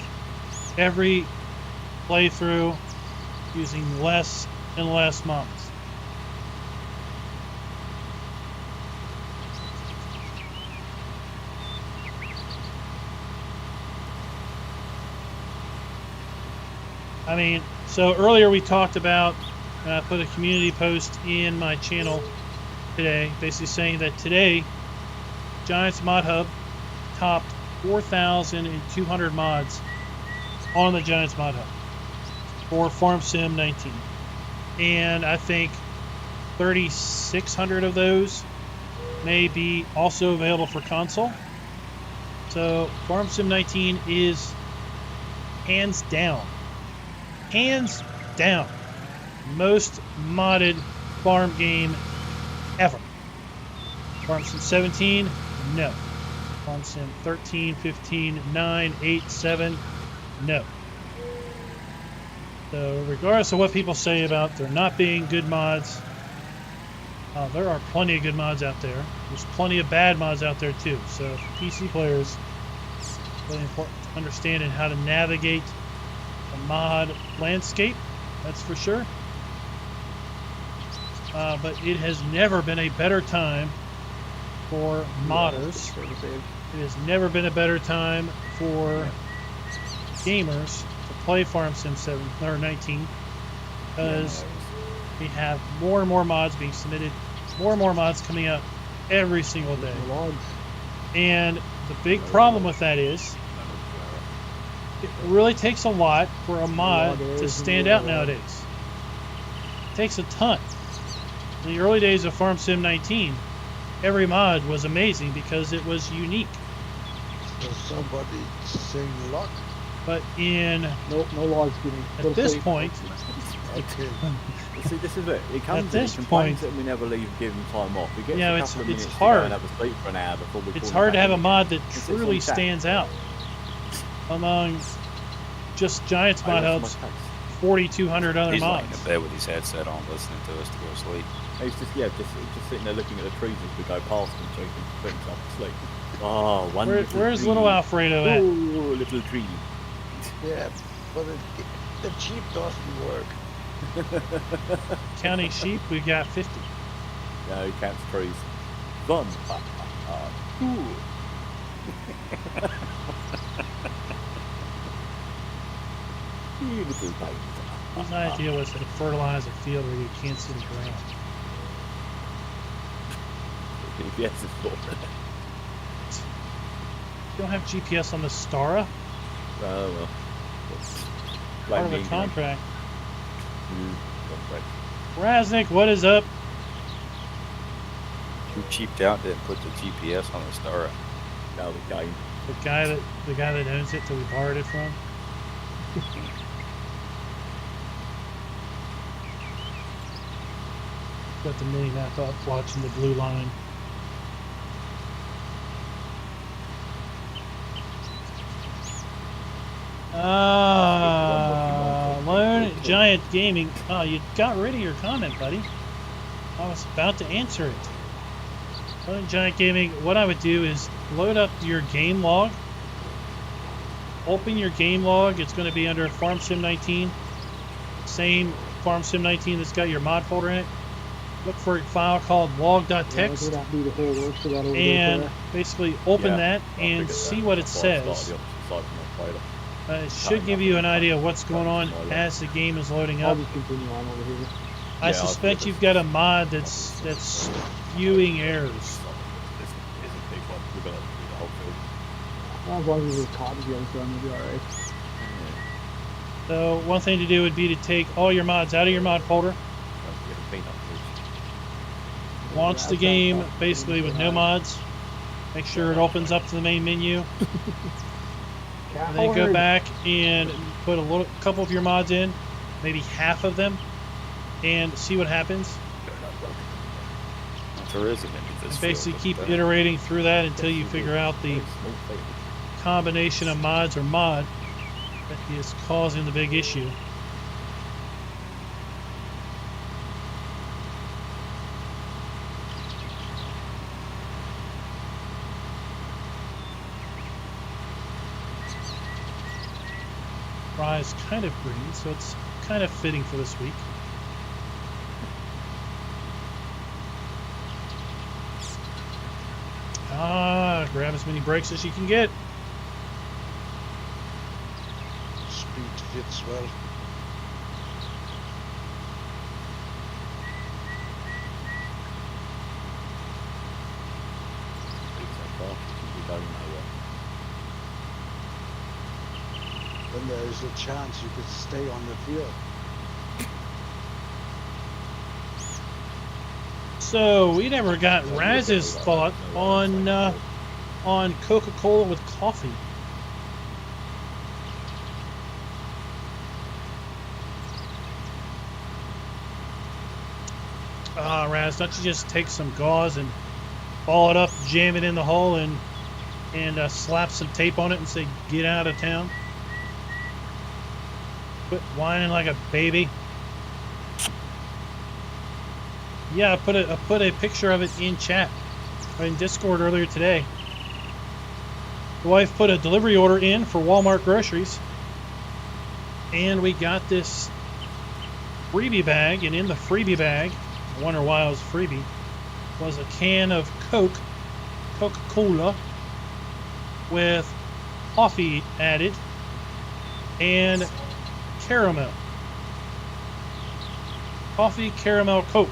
every playthrough using less and less mods. I mean, so earlier we talked about And I put a community post in my channel today, basically saying that today, Giants Mod Hub topped 4,200 mods on the Giants Mod Hub for Farm Sim 19. And I think 3,600 of those may be also available for console. So Farm Sim 19 is hands down most modded farm game ever. Farm Sim 17, no. Farm Sim 13, 15, 9, 8, 7, no. So regardless of what people say about there not being good mods, there are plenty of good mods out there. There's plenty of bad mods out there too. So for PC players, it's really important to understanding how to navigate the mod landscape, that's for sure. But it has never been a better time for modders. It has never been a better time for gamers to play Farm Sim 7 or 19, because we have more and more mods being submitted, more and more mods coming out every single day. And the big problem with that is it really takes a lot for a mod to stand out nowadays. It takes a ton. In the early days of Farm Sim 19, every mod was amazing because it was unique. So somebody saying luck? But in Nope, no logs getting. at this point, Okay. See, this is it. It comes At this and he complains point- that we never leave, give him time off. He gets Yeah, a it's- couple of it's minutes hard. to go and have a sleep for an hour before we it's call him hard to back have a in. mod that It's truly on tap. stands out among just Giants Mod I rest Hub's my case. 4,200 other He's laying in mods. bed with his headset on, listening to us to go to sleep. He's just sitting there looking at the trees as we go past him so he can put himself to sleep. Oh, one little Where's tree. little Alfredo at? Oh, little tree. Yeah, but the Jeep doesn't work. Counting sheep, we've got 50. No, he counts trees. One. Ooh. You little baby. His idea was to fertilize a field where you can't see the ground. GPS is full. You don't have GPS on the Stara? Oh, well. Part of the contract. Contract. Raznik, what is up? You cheaped out, didn't put the GPS on the star. Now the game. The guy that owns it that we borrowed it from. Got the mini map up, watching the blue line. Lone Giant Gaming. Oh, you got rid of your comment, buddy. I was about to answer it. Lone Giant Gaming, what I would do is load up your game log. Open your game log. It's going to be under Farm Sim 19. Same Farm Sim 19 that's got your mod folder in it. Look for a file called log.txt. And basically open that and see what it says. It should give you an idea of what's going on as the game is loading I'll up. just continue on over here. I suspect you've got a mod that's spewing errors. This is a big one. We've got to do the whole field. Well, as long as it's cotton again, so I'm gonna be alright. So one thing to do would be to take all your mods out of your mod folder, launch the game basically with no mods, make sure it opens up to the main menu, and then go back and put a couple of your mods in, maybe half of them, and see what happens. There isn't any of this And basically field keep up there. iterating through that until you figure out the combination of mods or mod that is causing the big issue. Rye is kind of green, so it's kind of fitting for this week. Grab as many breaks as you can get. Speed fits well. stone over. Then there's a chance you could stay on the field. So we never got Raz's thought on Coca-Cola with coffee. Ah, Raz, don't you just take some gauze and ball it up, jam it in the hole, and slap some tape on it and say, "Get out of town"? Quit whining like a baby. Yeah, I put a picture of it in chat, or in Discord earlier today. The wife put a delivery order in for Walmart groceries, and we got this freebie bag, and in the freebie bag, I wonder why it was freebie, was a can of Coca-Cola with coffee added and caramel. Coffee, caramel, Coke.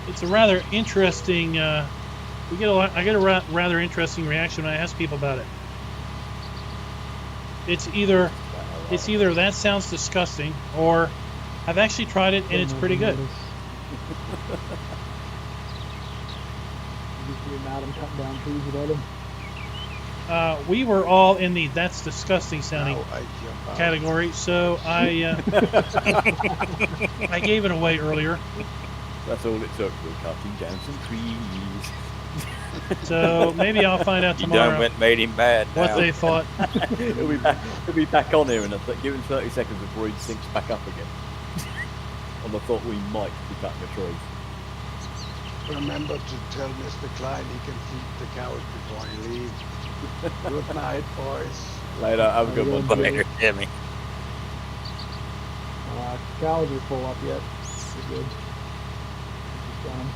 It's a rather interesting. I get a rather interesting reaction when I ask people about it. It's either that sounds disgusting, or I've actually tried it and it's pretty good. Madam cutting down trees without him. We were all in the "that's disgusting" sounding Now I jump out. category, so I gave it away earlier. That's all it took. We're cutting down some trees. So maybe I'll find out You done tomorrow went and made him mad what now. they thought. He'll be back on here, and give him 30 seconds before he sinks back up again. On the thought we might be cutting a tree. Remember to tell Mr. Klein he can feed the cows before he leaves. Good night, boys. Later, have a good one. Later, Jimmy. Cows are full up yet. You're good. Just done.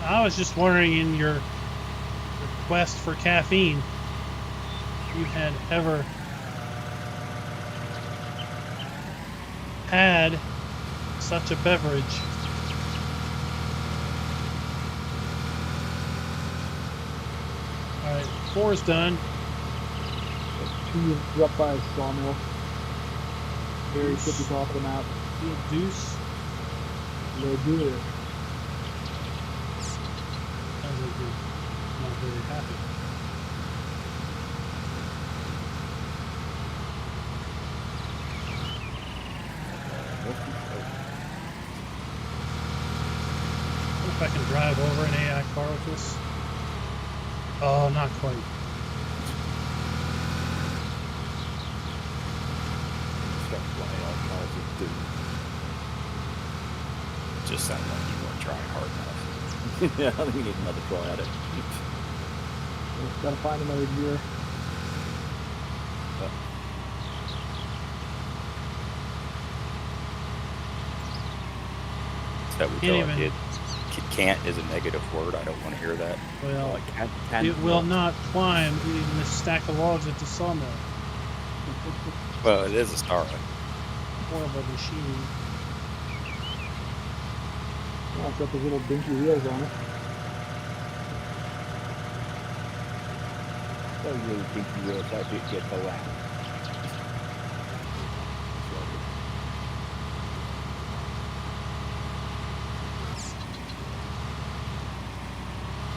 I was just wondering, in your quest for caffeine, if you had ever had such a beverage. Alright, 4 is done. Two up by a sawmill. Very tippy top of the map. Deuce. Le Deere. Sounds like you're not very happy. If I can drive over an AI car with this. Oh, not quite. Just sounded like you weren't trying hard enough. Yeah, I think we need another try at it. Just gotta find another gear. That we Can't thought even- it. Can't is a negative word. I don't want to hear that. Well, Like, it will not climb even the stack of logs at the sawmill. Well, it is a start. Horrible machine. Oh, it's got those little dinky wheels on it. So you think you will take it, get around.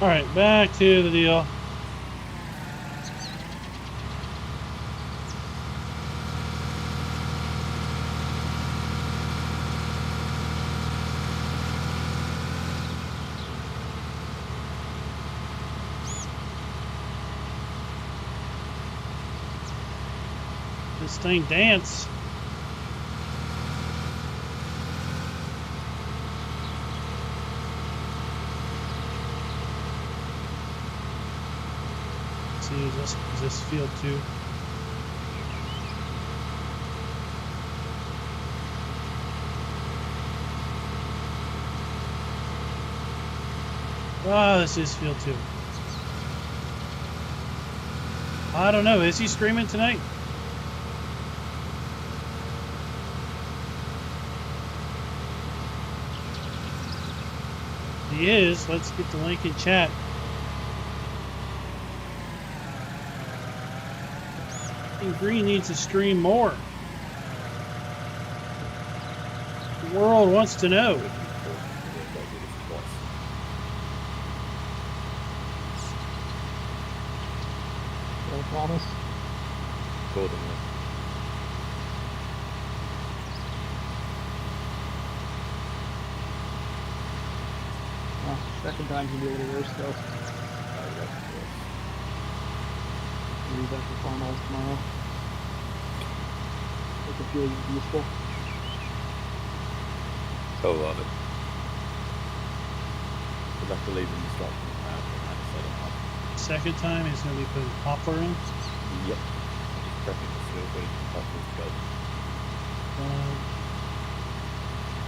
Alright, back to the deal. This thing dance. See, is this field 2? Oh, this is field 2. I don't know. Is he streaming tonight? If he is. Let's get the link in chat. I think Green needs to stream more. The world wants to know. Don't promise. Accordingly. Oh, second time's gonna be a little worse though. Maybe back to farmhouse tomorrow. Make it feel useful. Oh, love it. We'll have to leave them instructions now and have to set them up. Second time he's going to be putting poplar in. Yep. Just prepping the field ready for poplars to go.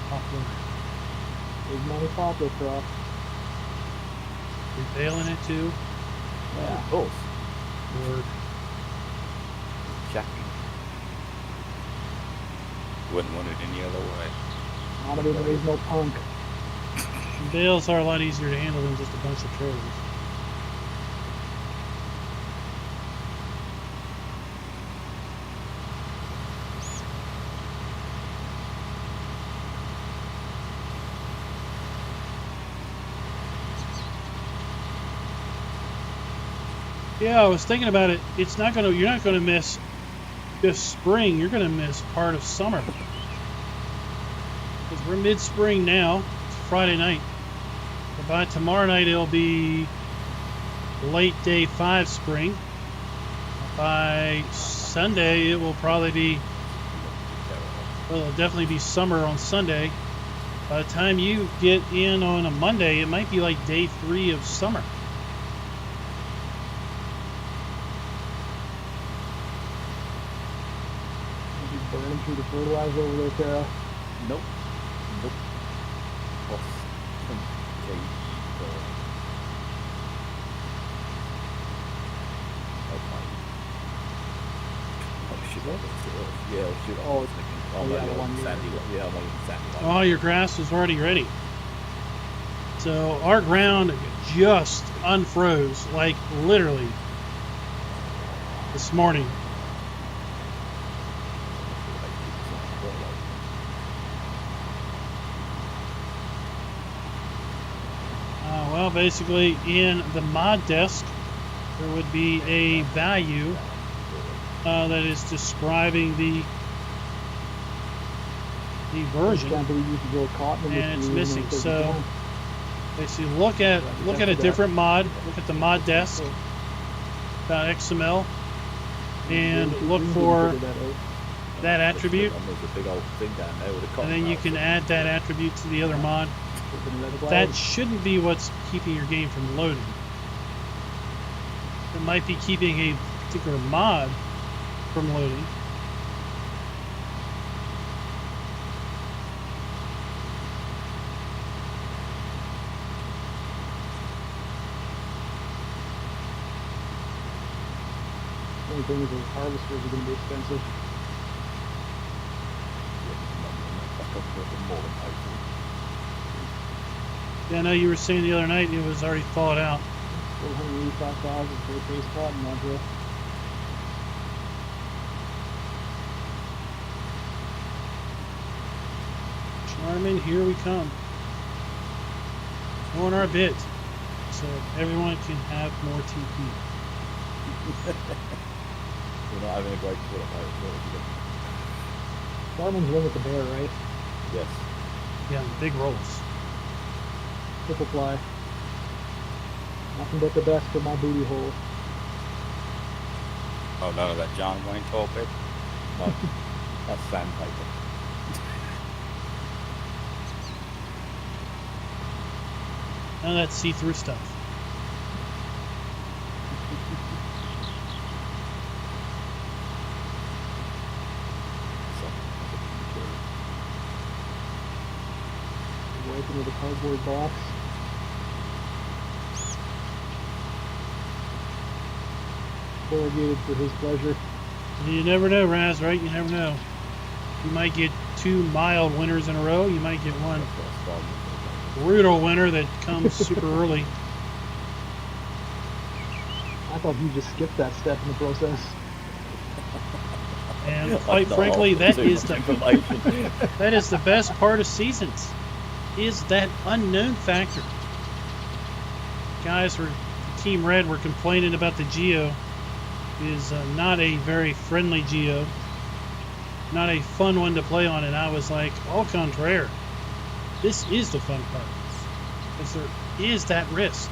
Poplar. Big money poplar crop. You're bailing it too. Yeah. Of course. Word. Jackie. Wouldn't want it any other way. Mama didn't raise no punk. Bales are a lot easier to handle than just a bunch of trailers. Yeah, I was thinking about it. It's not gonna. You're not gonna miss this spring. You're gonna miss part of summer because we're mid-spring now. It's Friday night. But by tomorrow night, it'll be late day 5 spring. By Sunday, it will probably be. Well, it'll definitely be summer on Sunday. By the time you get in on a Monday, it might be like day 3 of summer. Burning through the fertilizer over there, Tara. Nope. Nope. Plus 10 kg per. Yeah, we should always make it. Oh, yeah, the one year. Sandy. Yeah, I'm on Sandy. Oh, your grass is already ready. So our ground just unfroze, like literally this morning. Well, basically in the mod desk, there would be a value that is describing the version, Can't believe you could grow cotton in this and it's year, missing. and it's So like, basically, look at a different mod. Look at the mod desk, .xml, and look for that attribute, There's a big old thing down there with a cotton and then you bale, can so- add that attribute to the other mod. That shouldn't be what's keeping your game from loading. It might be keeping a particular mod from loading. The only thing is those harvesters are going to be expensive. Back up with the more than hopeful. Yeah, I know you were saying the other night it was already thawed out. 485,000 for a case cotton module. Charmin, here we come. Doing our bit so everyone can have more TP. We're not having a great quarter fight. Farming's win with the bear, right? Yes. Yeah, big rolls. Triple fly. Nothing but the best for my booty hole. Oh, none of that John Wayne toilet paper? No. That's sandpaper. None of that see-through stuff. Wiping with a cardboard box. corrugated for his pleasure. You never know, Raz, right? You never know. You might get 2 mild winters in a row. You might get one brutal winter that comes super early. I thought you just skipped that step in the process. And quite frankly, that is the best part of seasons, is that unknown factor. Guys for Team Red were complaining about the Geo. It is not a very friendly Geo, not a fun one to play on, and I was like, au contraire, this is the fun part, because there is that risk.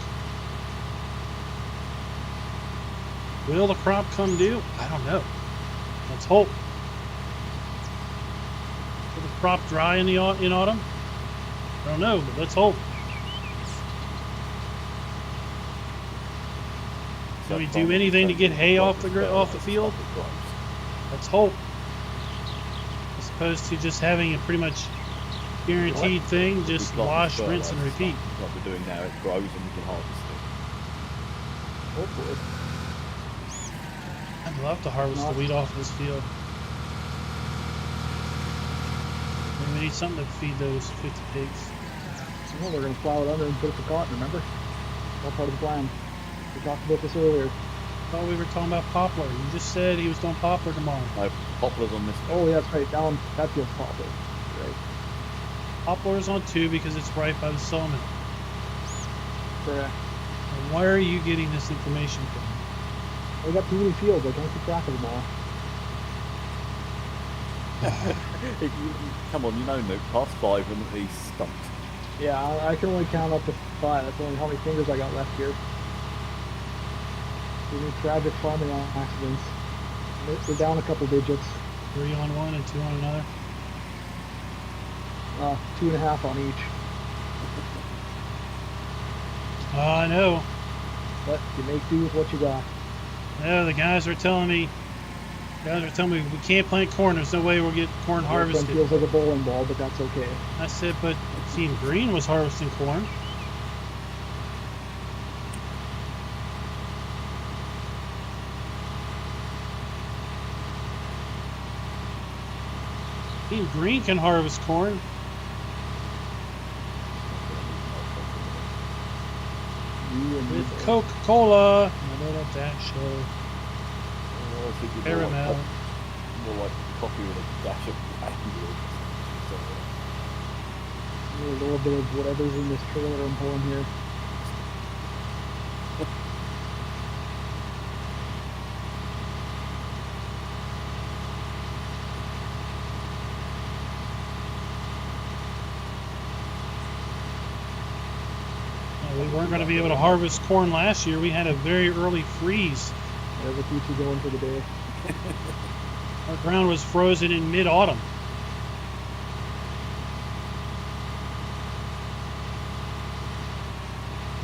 Will the crop come due? I don't know. Let's hope. Will the crop dry in autumn? I don't know, but let's hope. Can we do anything to get hay off the field? Let's hope. As opposed to just having a pretty much guaranteed thing, just wash, rinse, and repeat. What we're doing now, it grows and we can harvest it. Hopefully. I'd love to harvest the wheat off this field. And we need something to feed those 50 pigs. Well, they're going to plow it under and put it for cotton, remember? All part of the plan. We talked about this earlier. I thought we were talking about poplar. You just said he was doing poplar tomorrow. No, poplars on this. Oh, yeah, that's right. Down that feels poplar. Right. Poplar is on 2 because it's right by the sawmill. Correct. And where are you getting this information from? We got too many fields. I can't keep track of them all. Come on, you know, Luke, past 5 and he's stumped. Yeah, I can only count up to 5. That's only how many fingers I got left here. Any tragic farming accidents. We're down a couple digits. 3 on one and 2 on another. 2.5 on each. Oh, I know. But you make do with what you got. No, the guys are telling me we can't plant corn. There's no way we'll get corn harvested. It feels like a bowling ball, but that's okay. I said, but Team Green was harvesting corn. Team Green can harvest corn. With Coca-Cola. No, not that show. Caramel. More like coffee with a dash of angry. A little bit of whatever's in this trailer I'm pulling here. We weren't going to be able to harvest corn last year. We had a very early freeze. Whatever keeps you going for the day. Our ground was frozen in mid-autumn.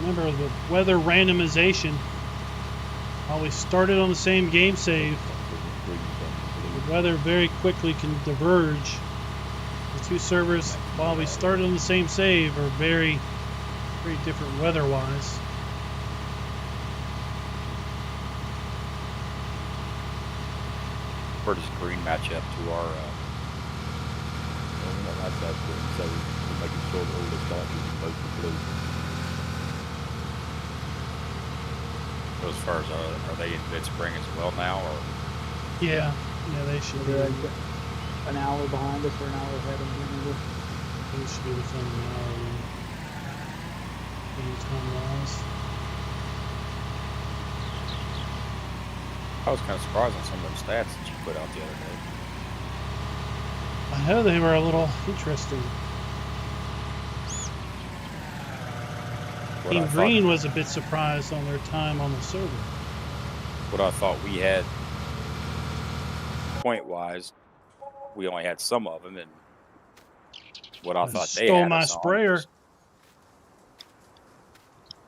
Remember the weather randomization. While we started on the same game save, the weather very quickly can diverge. The 2 servers, while we started on the same save, are very different weather-wise. Where does green match up to our? Well, we're not that good, so we're making sure that all the starches are both the blue. As far as are they in mid-spring as well now, or? Yeah, they should be. They're like an hour behind us or an hour ahead of them. They should be within an hour time-wise. I was kind of surprised on some of them stats that you put out the other day. I know they were a little interesting. What Team I Green thought, was a bit surprised on their time on the server. what I thought we had, point-wise, we only had some of them, and what I thought they stole had my us on sprayer. was-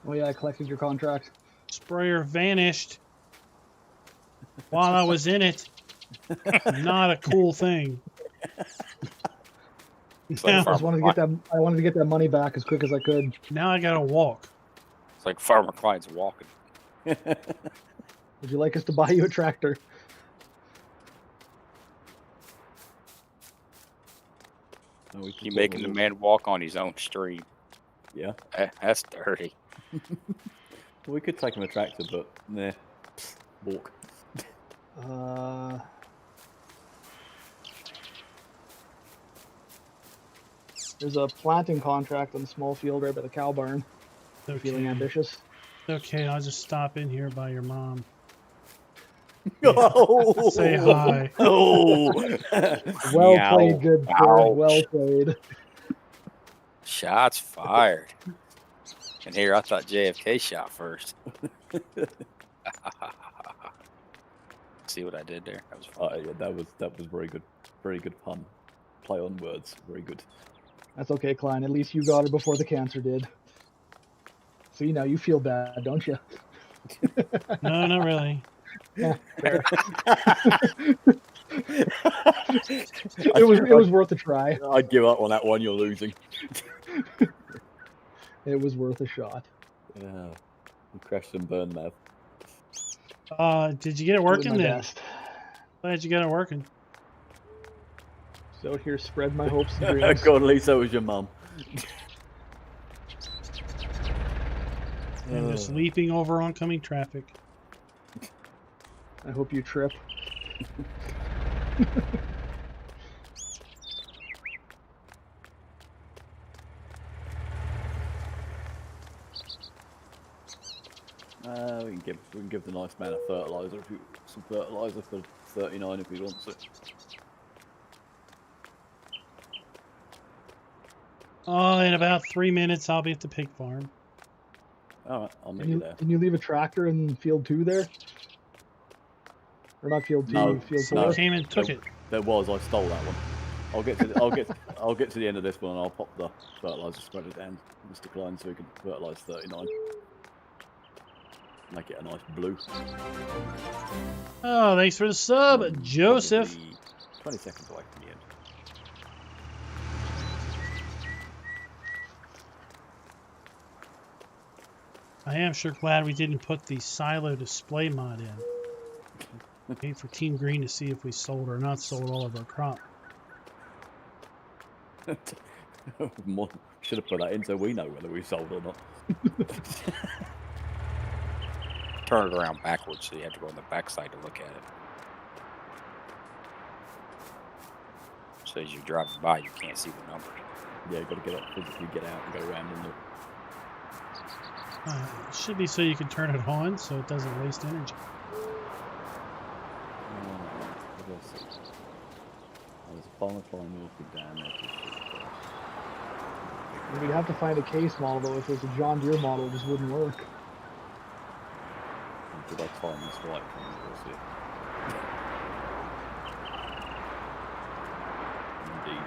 Oh yeah, I collected your contract. Sprayer vanished while I was in it. Not a cool thing. It's like Now, I just wanted to get that. I wanted to get that money back as quick as I could. now I gotta walk. It's like Farmer Klein's walking. Would you like us to buy you a tractor? No, we You can making the man walk on his own street. Yeah. That's dirty. We could take him a tractor, but nah. Walk. There's a planting contract on the small field right by the cow barn. Feeling Okay. ambitious? Okay, I'll just stop in here by your mom. Oh! Say hi. Oh! Well Meow. played, good sir. Ouch. Well played. Shots fired. And here, I thought JFK shot first. See what I did there? That was fun. Yeah, that was very good. Very good pun. Play on words. Very good. That's okay, Klein. At least you got her before the cancer did. See, now you feel bad, don't you? No, not really. Yeah, fair. It was worth a try. I'd give up on that one. You're losing. It was worth a shot. Yeah. You crashed and burned, Mav. Did you get it Doing working my then? best. Glad you got it working. So here, spread my hopes and dreams. God, Lisa was your mum. And just leaping over oncoming traffic. I hope you trip. We can give the nice man a fertilizer some fertilizer for 39 if he wants it. Oh, in about 3 minutes, I'll be at the pig farm. All right, I'll meet you there. Didn't you leave a tractor in field 2 there? Or not field 2, No, field So I 4? came and took it. There was. I stole that one. I'll get to I'll get to the end of this one and I'll pop the fertilizer spreader down, Mr. Klein, so we can fertilize 39. Make it a nice blue. Oh, thanks for the sub, Joseph. Probably 20 seconds away from the end. I am sure glad we didn't put the silo display mod in. Wait for Team Green to see if we sold or not sold all of our crop. Should have put that in so we know whether we sold or not. Turn it around backwards so you have to go on the backside to look at it. So as you're driving by, you can't see the numbers. Yeah, got to get up, physically get out and go around and look. It should be so you can turn it on so it doesn't waste energy. There's a farmer trying to walk down there. We'd have to find a case model, though. If it was a John Deere model, it just wouldn't work. Did I time this right? We'll see. Indeed.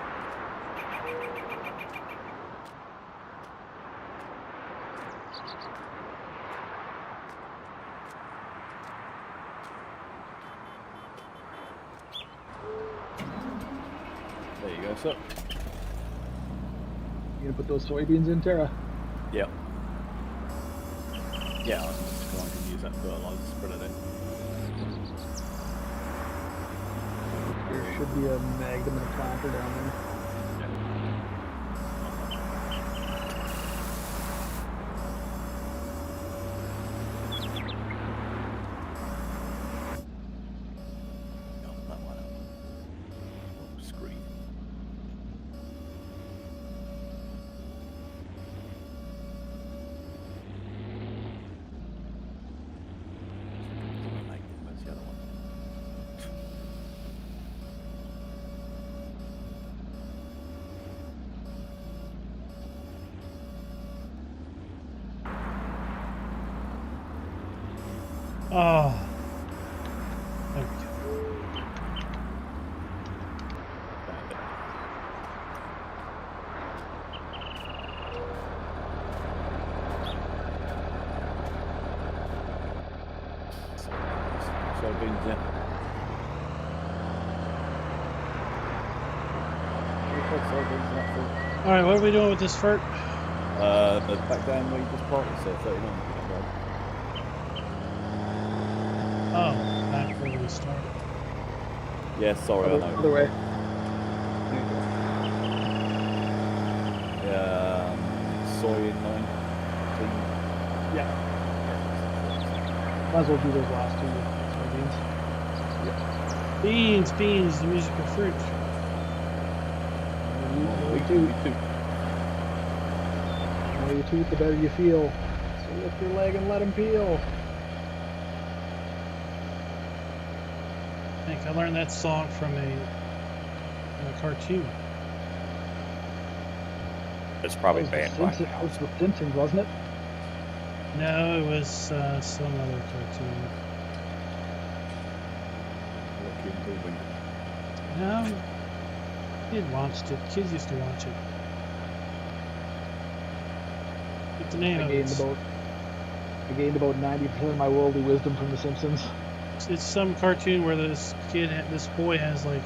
There you go, sir. You gonna put those soybeans in, Tara? Yep. Yeah, I can use that fertilizer spreader then. There should be a magnum and a planter down there. Oh, that one up. Oh, screen. Where's the other one? Oh. There we go. Soybeans, yeah. All right, what are we doing with this fert? Back down where you just parked, so 39. Oh, back where we started. Yeah, sorry, I know. Other way. Soy 19. Yeah. Might as well do those last two soybeans. Beans, the musical fruit. The more you toot, the better you feel. So lift your leg and let him peel. I think I learned that song from a cartoon. It's probably That was banned the right Simpsons, now. that was the Simpsons, wasn't it? No, it was some other cartoon. Rocky and Bullwinkle. No, kids watched it. Kids used to watch it. Get the name I of gained about 90% of my worldly wisdom from the Simpsons. It's some cartoon where this boy has like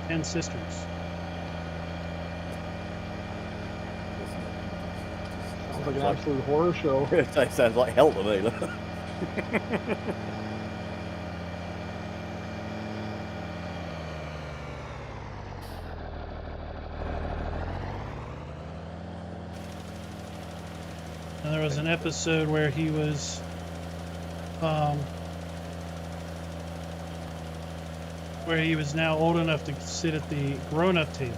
10 sisters. Sounds like an absolute horror show. That sounds like hell to me. And there was an episode where he was, now old enough to sit at the grown-up table,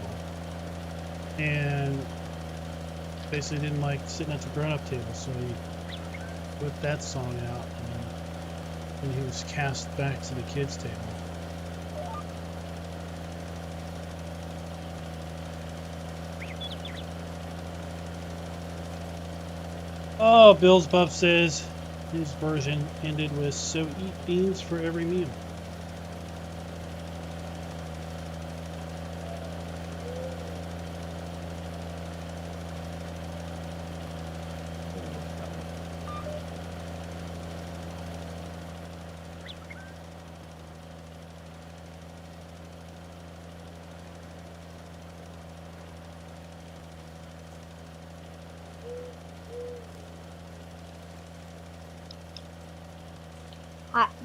and basically didn't like sitting at the grown-up table, so he whipped that song out, and he was cast back to the kids' table. Oh, Bill's Buff says his version ended with, so eat beans for every meal.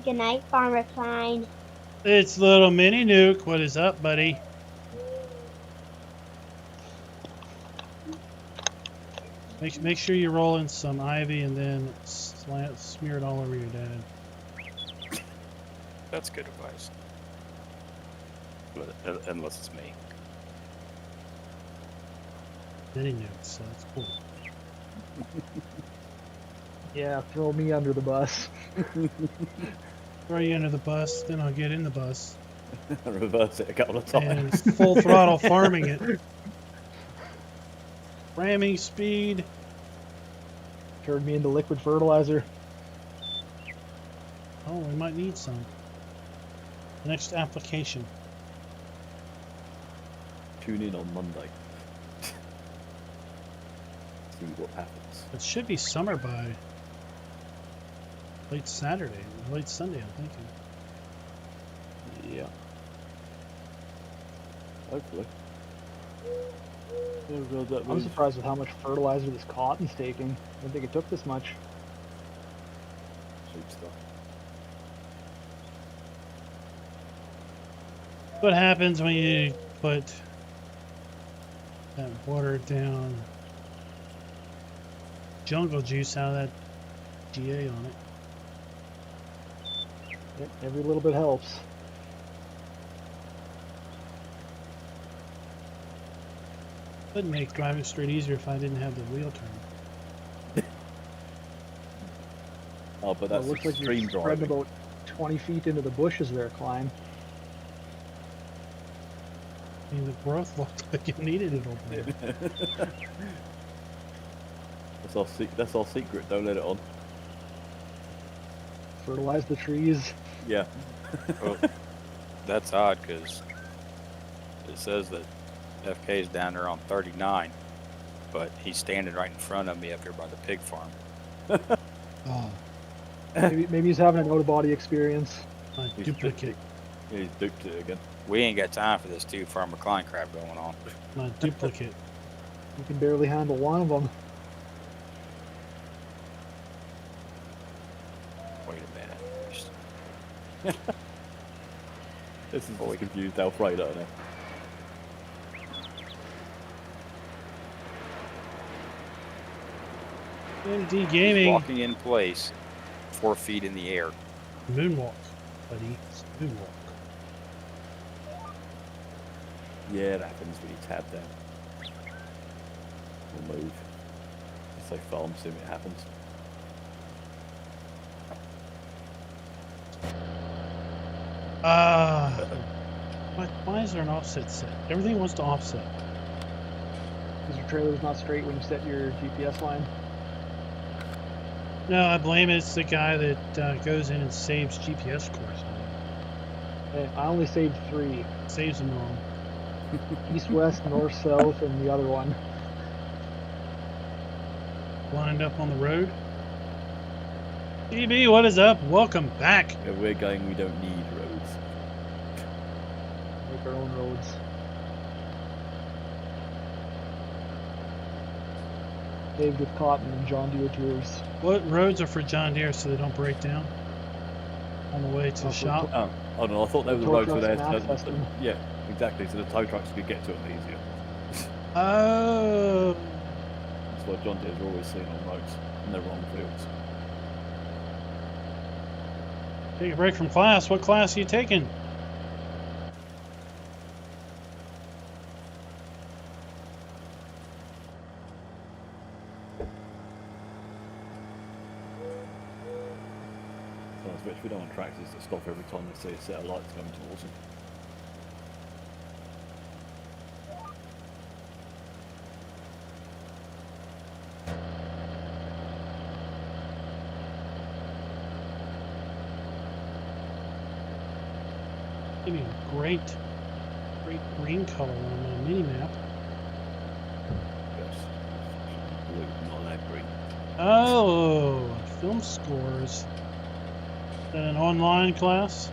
Good night, Farmer Klein. It's little mini nuke. What is up, buddy? Make sure you roll in some ivy and then smear it all over your dad. That's good advice. Unless it's me. Mini nukes, so that's cool. Yeah, throw me under the bus. Throw you under the bus, then I'll get in the bus. Reverse it a couple of times. And full throttle farming it. Ramming speed. Turned me into liquid fertilizer. Oh, we might need some. Next application. Tune in on Monday. See what happens. It should be summer by late Saturday, late Sunday, I'm thinking. Yeah. Hopefully. Oh god, that I'm moves. surprised with how much fertilizer this cotton's taking. I didn't think it took this much. Cheap stuff. What happens when you put that watered down jungle juice out of that GA on it? Yep, every little bit helps. Would make driving straight easier if I didn't have the wheel turn. Oh, but Well, that's it looks like you're extreme spreading driving. about 20 feet into the bushes there, Klein. I mean, the growth looked like it needed it over there. That's our secret. Don't let it on. Fertilize the trees. Yeah. Well, that's odd because it says that FK is down there on 39, but he's standing right in front of me up here by the pig farm. Oh, Maybe he's having an out-of-body experience. my duplicate. Yeah, he's duped it again. We ain't got time for this two Farmer Klein crap going on. My duplicate. You can barely handle one of them. Wait a minute. This is just confused Alfredo now. ND He's Gaming. walking in place, 4 feet in the air. Moonwalk, buddy. It's moonwalk. Yeah, that happens when you tab down. We'll move. It's like farm sim, it happens. Why is there an offset set? Everything wants to offset. Because your trailer's not straight when you set your GPS line. No, I blame it. It's the guy that goes in and saves GPS course. Hey, I only saved 3. Saves them wrong. East, west, north, south, and the other one. Lined up on the road. DB, what is up? Welcome back. Yeah, we're going, we don't need roads. Make our own roads. Paved with cotton and John Deere tours. What roads are for John Deere so they don't break down on the way to the shop? Oh no, I thought they were the Tow roads were trucks there. and access them. Yeah, exactly. So the tow trucks could get to them easier. Oh. That's why John Deere's are always seen on roads and they're wrong fields. Take a break from class. What class are you taking? Which we don't want tractors to stop every time they see a set of lights coming towards them. Give me a great green color on my mini map. Yes. Blue, not that green. Oh, film scores. Is that an online class?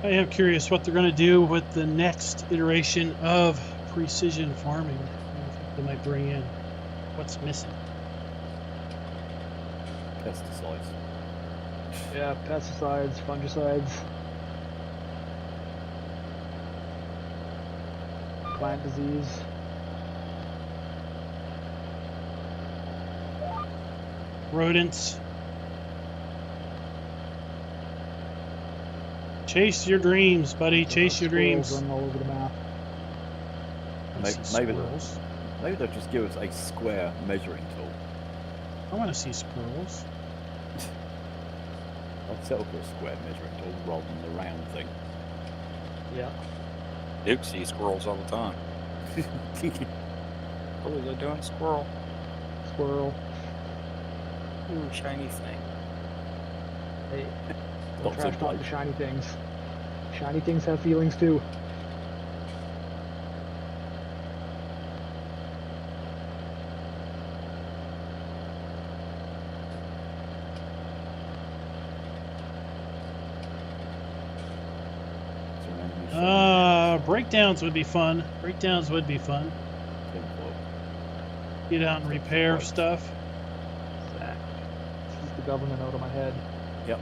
I am curious what they're going to do with the next iteration of precision farming. They might bring in what's missing. Pesticides. Yeah, pesticides, fungicides. Plant disease. Rodents. Chase your dreams, buddy. Chase your dreams. Running all over the map. I see Maybe squirrels. Maybe they'll just give us a square measuring tool. I want to see squirrels. I'd settle for a square measuring tool rather than the round thing. Yeah. Duke sees squirrels all the time. What was I doing? Squirrel. Squirrel. Ooh, shiny thing. Hey, don't Lots trash of talk light. the shiny things. Shiny things have feelings too. It's an enemy showing Breakdowns would be fun. Breakdowns would be fun. tinfoil. Get out and repair Right. stuff. Zach. Keep the government out of my head. Yep.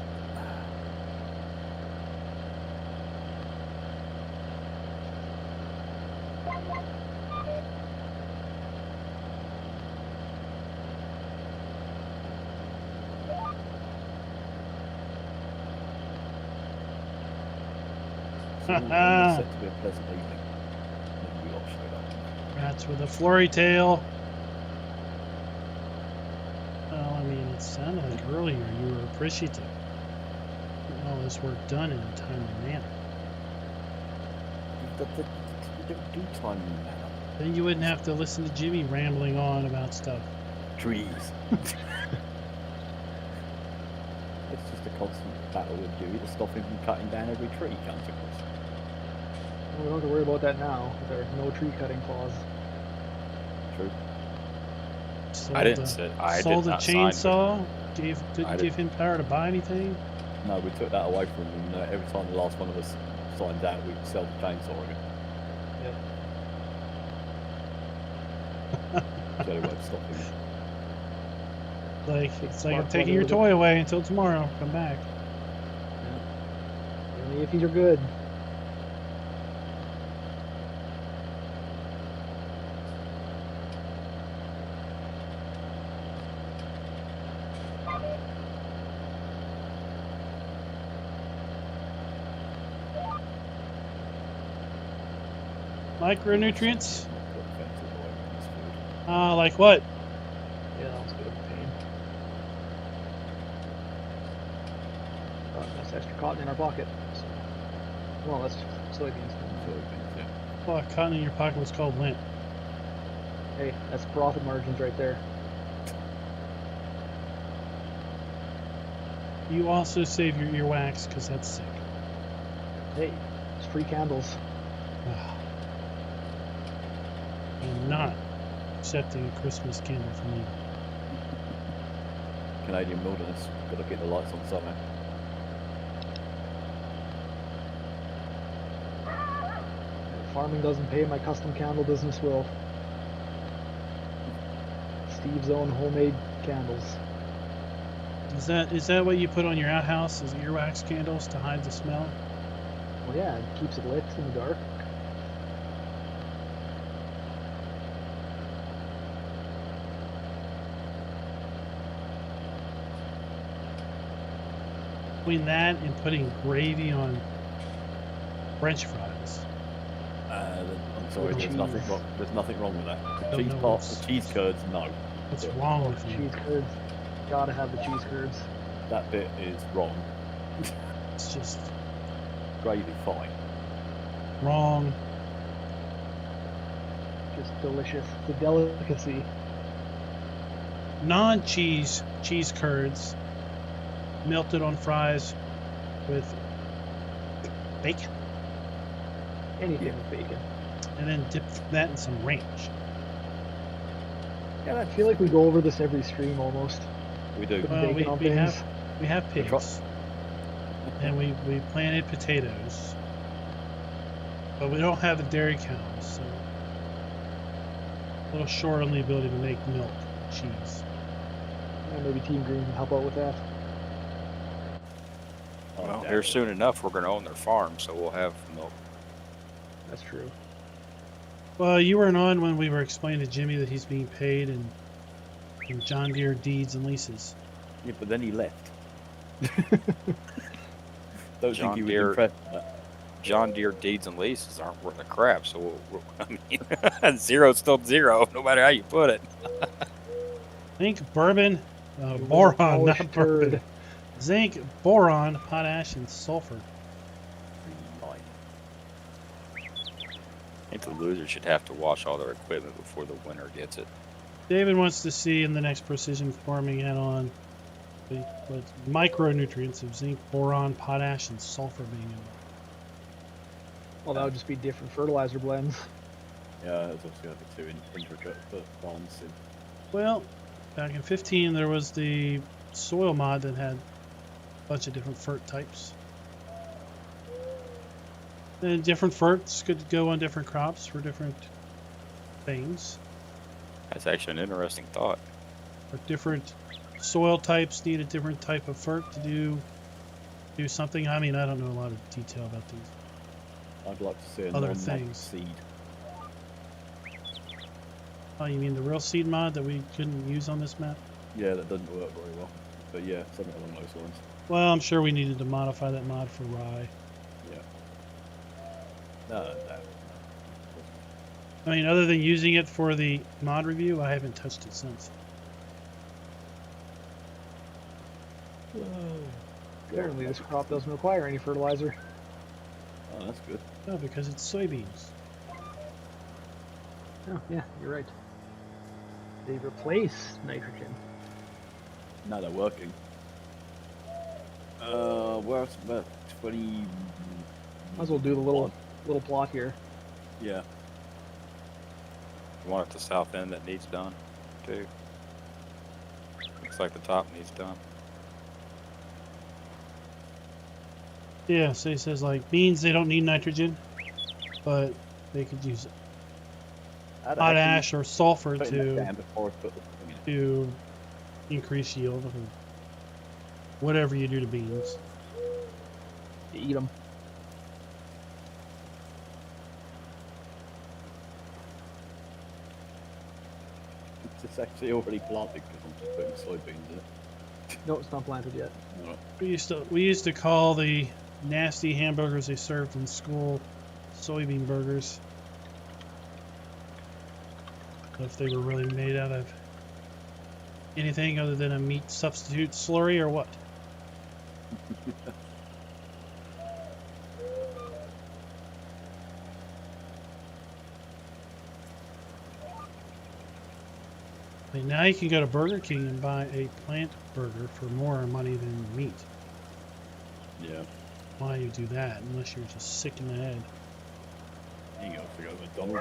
So all was set to be a pleasant evening. And then we all showed up. Rats with a flurry tail. Well, I mean, it sounded like earlier you were appreciative. Getting all this work done in a timely manner. We don't do time in manner. Then you wouldn't have to listen to Jimmy rambling on about stuff. Trees. It's just a constant battle with Dewey to stop him from cutting down every tree he comes across. We don't have to worry about that now. With our no tree cutting clause. True. Sold I didn't the- sit. I sold did the not sign. chainsaw. I Didn't did- give him power to buy anything. No, we took that away from him. Every time the last one of us signs out, we sell the chainsaw again. It's the only way of stopping it. It's like I'm Smart taking brother your with it. toy away until tomorrow. Come back. Only if you're good. Micronutrients. Put the fences away from this field. Like what? Yeah, that was a bit of a pain. That's extra cotton in our pocket. So. Well, that's soybeans. Soybeans, yeah. Oh, cotton in your pocket was called lint. Hey, that's profit margins right there. You also save your earwax because that's sick. Hey, it's free candles. I'm not accepting a Christmas candle from you. Canadian wilderness. Got to keep the lights on somehow. If farming doesn't pay, my custom candle business will. Steve's own homemade candles. Is that what you put on your outhouse? Is earwax candles to hide the smell? Well, yeah, it keeps it lit in the dark. Between that and putting gravy on French fries. I'm sorry, With there's nothing cheese. wrong. There's nothing wrong with that. The Don't cheese know part, what's- the cheese curds, no. What's wrong with you? Cheese curds. Gotta have the cheese curds. That bit is wrong. It's just Gravy, fine. wrong. Just delicious. The delicacy. Non-cheese cheese curds melted on fries with bacon, Anything Yeah. with bacon. and then dip that in some ranch. Yeah, I feel like we go over this every stream almost. We do. Putting Well, bacon on we things. have The tro- pigs, and we planted potatoes, but we don't have the dairy cows, so a little short on the ability to make milk cheese. Yeah, maybe Team Green can help out with that. Oh, Well, damn here it. soon enough, we're going to own their farm, so we'll have milk. That's true. Well, you weren't on when we were explaining to Jimmy that he's being paid in John Deere deeds and leases. Yeah, but then he left. Don't John think he was Deere- impressed with that. John Deere deeds and leases aren't worth a crap, so I mean, zero's still zero, no matter how you put it. Zinc, bourbon, You boron, little not polished bourbon. turd. Zinc, boron, potash, and sulfur. Fine. I think the losers should have to wash all their equipment before the winner gets it. David wants to see in the next precision farming add-on what micronutrients of zinc, boron, potash, and sulfur being in. Well, that would just be different fertilizer blends. Yeah, it's obviously going to be too intricate for balancing. Well, back in 15, there was the soil mod that had a bunch of different fert types. And different ferts could go on different crops for different things. That's actually an interesting thought. Or different soil types need a different type of fert to do something. I mean, I don't know a lot of detail about these. I'd like to see a Other non-mag things. seed. Oh, you mean the real seed mod that we couldn't use on this map? Yeah, that doesn't work very well. But yeah, something along those lines. Well, I'm sure we needed to modify that mod for rye. Yeah. No. I mean, other than using it for the mod review, I haven't touched it since. Apparently, this crop doesn't require any fertilizer. Oh, that's good. No, because it's soybeans. Oh, yeah, you're right. They replace nitrogen. Now they're working. Where's about 20? Might as well do the little plot here. Yeah. You want it the south end that needs done, too. Looks like the top needs done. Yeah, so he says like beans they don't need nitrogen, but they could use potash or sulfur to increase yield or whatever you do to beans. You eat them. It's actually already planted because I'm just putting soybeans in it. No, it's not planted yet. Alright. We used to call the nasty hamburgers they served in school soybean burgers. If they were really made out of anything other than a meat substitute slurry or what? I mean, now you can go to Burger King and buy a plant burger for more money than meat. Yeah. Why you do that unless you're just sick in the head? You can also go to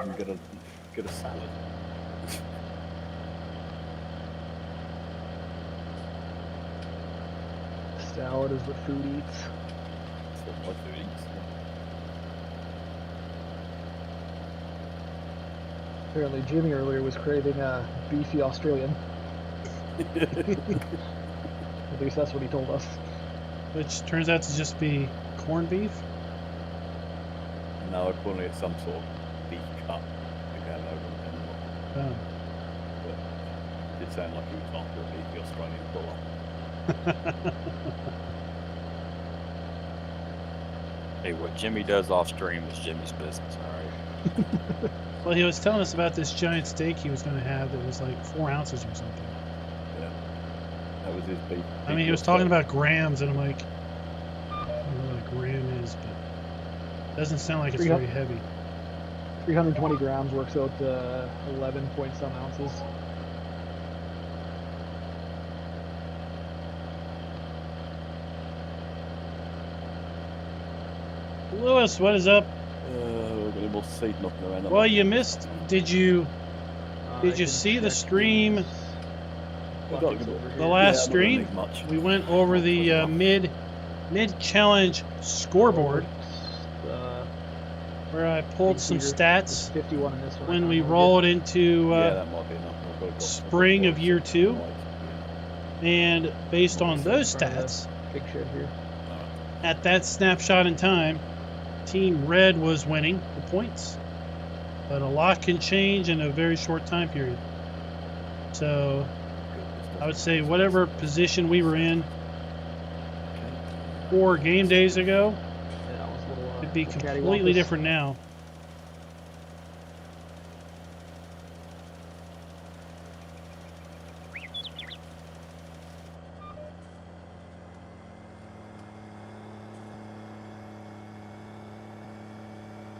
McDonald's and get a salad. Salad is what food eats. That's what my food eats. Apparently Jimmy earlier was craving a beefy Australian. At least that's what he told us. Which turns out to just be corned beef. No, I'm calling it some sort of beef cut. Again, over Oh. But it did sound like he was after a beefy Australian puller. Hey, what Jimmy does off stream is Jimmy's business, alright? Well, he was telling us about this giant steak he was going to have that was like 4 ounces or something. Yeah. That was his beef. I mean, he was talking about grams, and I'm like, I don't know what a gram is, but it doesn't sound like it's very heavy. 320 grams works out 11 point some ounces. Lewis, what is up? We've got a little seed knocking around. Well, you missed. Did you see the stream? The last stream, we went over the mid challenge scoreboard, where I pulled some stats 51 in this one. when we rolled into that might be enough. I've got spring of year 2, and based on those In front of the stats, big shed here. at that snapshot in time, Team Red was winning the points, but a lot can change in a very short time period. So I would say whatever position we were in 4 game days ago Yeah, that was a little, could be little completely cattywampus. different now.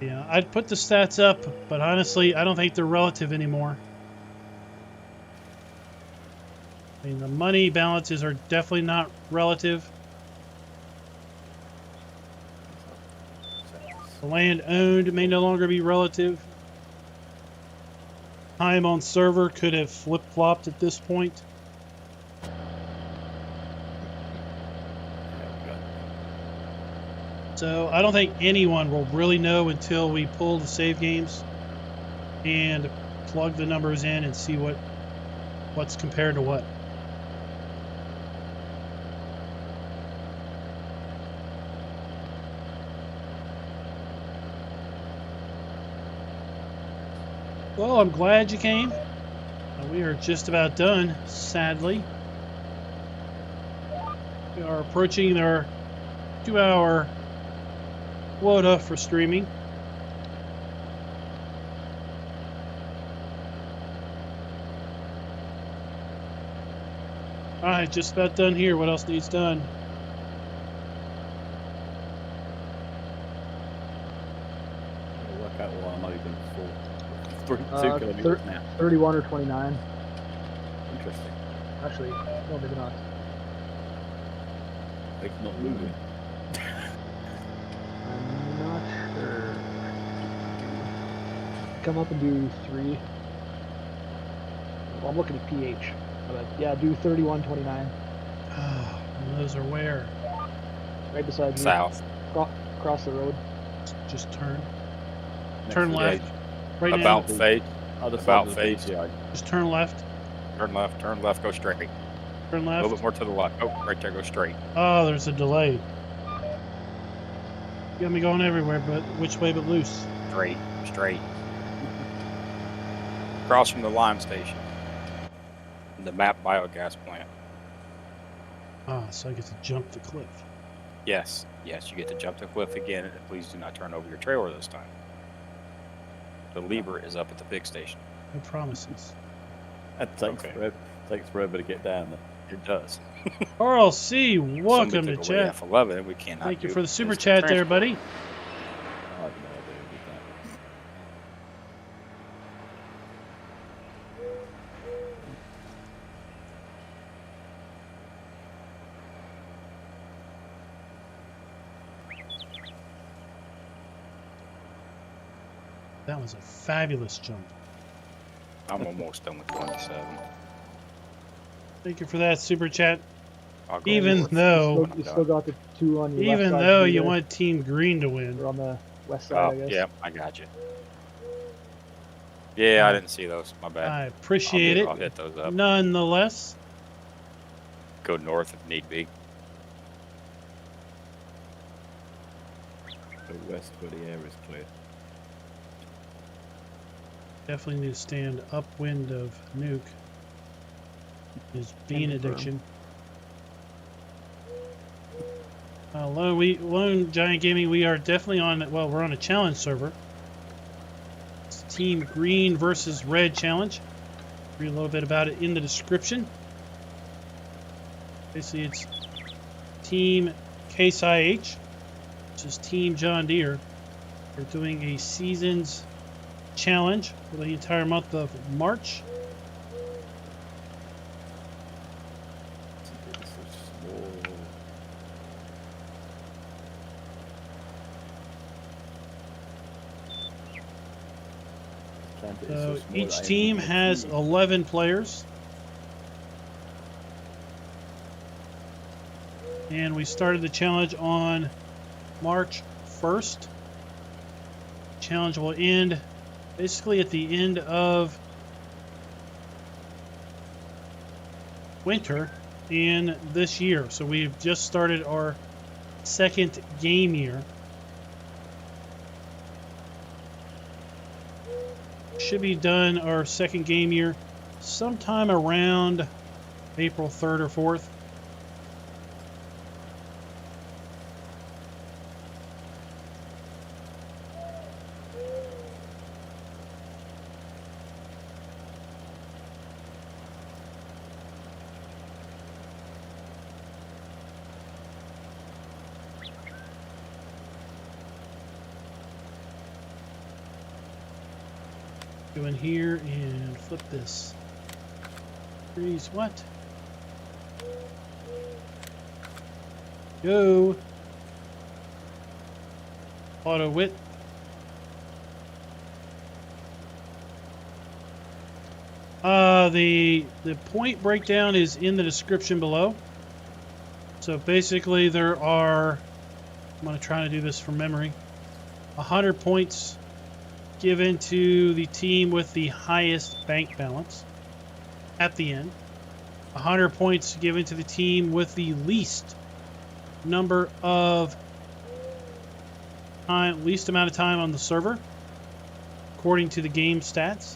Yeah, I'd put the stats up, but honestly, I don't think they're relative anymore. I mean, the money balances are definitely not relative. The land owned may no longer be relative. Time on server could have flip-flopped at this point. So I don't think anyone will really know until we pull the save games and plug the numbers in and see what's compared to what. Well, I'm glad you came. We are just about done, sadly. We are approaching our 2-hour quota for streaming. Alright, just about done here. What else needs done? I'll work out why I'm only doing 2 kilometers now. 31 or 29. Interesting. Actually, no, maybe not. It's not moving. I'm not sure. Come up and do 3. Well, I'm looking at pH. Yeah, do 3129. Oh, and those are where? Right beside you. South. Across the road. Just turn. Next Turn to the left. edge. Right About now. face. Other About side of the face. BGI. Just turn left. Turn left, go straight. Turn A left. little bit more to the left. Oh, right there, go straight. Oh, there's a delay. You got me going everywhere, but which way but loose? Straight. Across from the lime station. The MAP biogas plant. Ah, so I get to jump the cliff. Yes, you get to jump the cliff again, and please do not turn over your trailer this time. The lever is up at the pig station. No promises. That takes Okay. forever. Takes forever to get down there. It does. Carl C, welcome to Somebody took away chat. F11, we cannot. Thank you do for the super physical chat there, transport. buddy. I have no idea who did that. That was a fabulous jump. I'm almost done with 27. Thank you for that super chat. I'll go Even north. though, You still got the two on your left even side though of you there, want Team Green to win. or on the west side, Oh, I guess. yeah, I got you. Yeah, I didn't see those. My bad. I appreciate I'll it. hit those up. Nonetheless, Go north if need be. Go west where the air is clear. definitely need to stand upwind of Nuke. His bean addiction. Lone Giant Gaming, we are definitely on, well, we're on a challenge server. It's Team Green versus Red challenge. Read a little bit about it in the description. Basically, it's Team Case IH, which is Team John Deere. We're doing a seasons challenge for the entire month of March. It's so small. So each team has 11 players. And we started the challenge on March 1st. Challenge will end basically at the end of winter in this year. So we've just started our second game year. Should be done our second game year sometime around April 3rd or 4th. Go in here and flip this. Freeze, what? Go. Auto wit. The point breakdown is in the description below. So basically there are, I'm going to try to do this from memory, 100 points given to the team with the highest bank balance at the end. 100 points given to the team with the least number of time, least amount of time on the server, according to the game stats.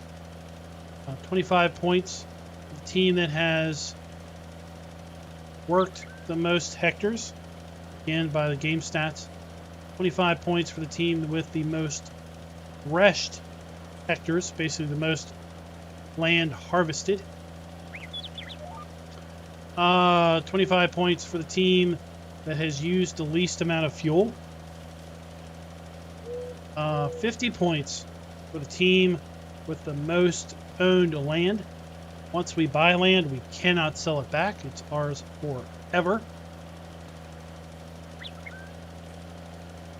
25 points for the team that has worked the most hectares, again by the game stats. 25 points for the team with the most threshed hectares, basically the most land harvested. 25 points for the team that has used the least amount of fuel. 50 points for the team with the most owned land. Once we buy land, we cannot sell it back. It's ours forever.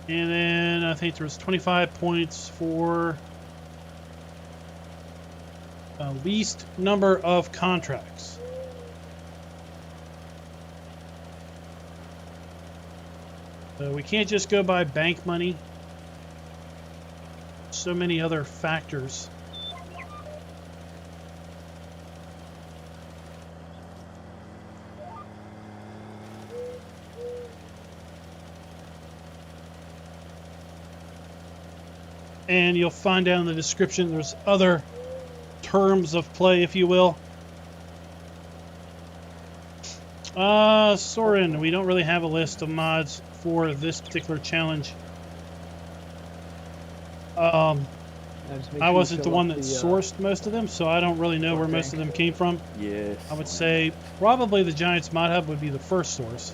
And then I think there was 25 points for least number of contracts. So we can't just go by bank money. So many other factors. And you'll find down in the description there's other terms of play, if you will. Soren, we don't really have a list of mods for this particular challenge. I wasn't the one that sourced most of them, so I don't really know where most of them came from. Yes. I would say probably the Giants Mod Hub would be the first source.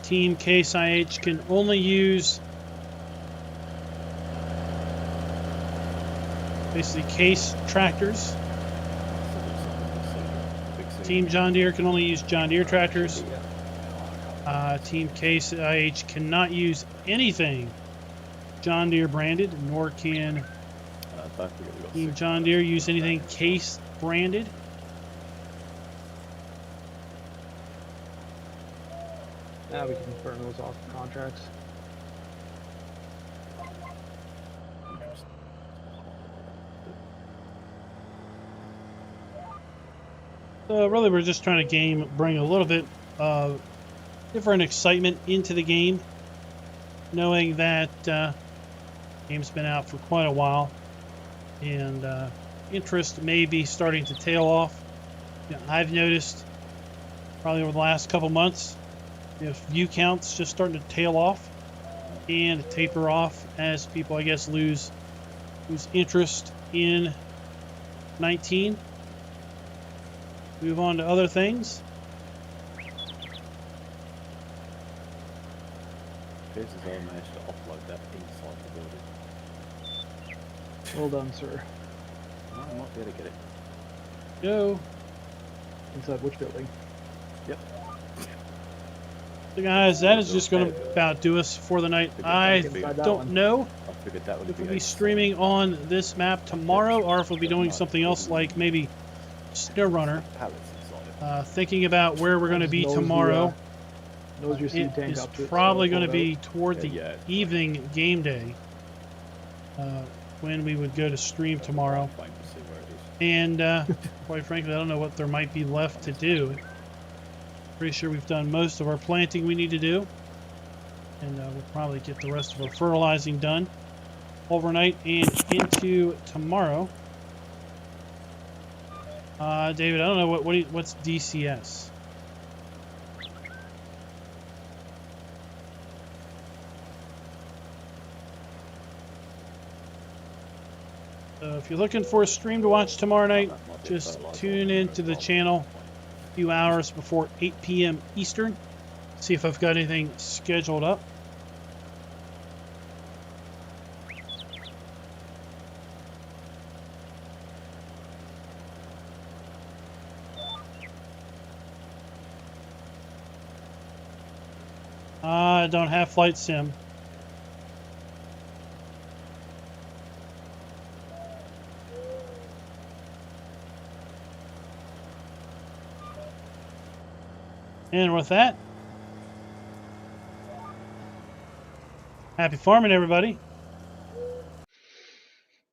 Team Case IH can only use basically Case tractors. Team John Deere can only use John Deere tractors. Team Case IH cannot use anything John Deere branded, nor can Team John Deere use anything Case branded. Now we can burn those off the contracts. So really we're just trying to bring a little bit of different excitement into the game, knowing that game's been out for quite a while and interest may be starting to tail off. You know, I've noticed probably over the last couple months view counts just starting to tail off and taper off as people, I guess, lose interest in 19. Move on to other things. This is how I managed to offload that inside the building. Well done, sir. I might be able to get it. Go. Inside which building? Yep. So guys, that is just going to about do us for the night. I don't know if we'll be streaming on this map tomorrow or if we'll be doing something else like maybe SnowRunner. Thinking about where we're going to be tomorrow. It's probably going to be toward the evening game day when we would go to stream tomorrow. And quite frankly, I don't know what there might be left to do. Pretty sure we've done most of our planting we need to do, and we'll probably get the rest of our fertilizing done overnight and into tomorrow. David, I don't know what's DCS. So if you're looking for a stream to watch tomorrow night, just tune into the channel few hours before 8 p.m. Eastern. See if I've got anything scheduled up. I don't have Flight Sim. And with that, happy farming, everybody.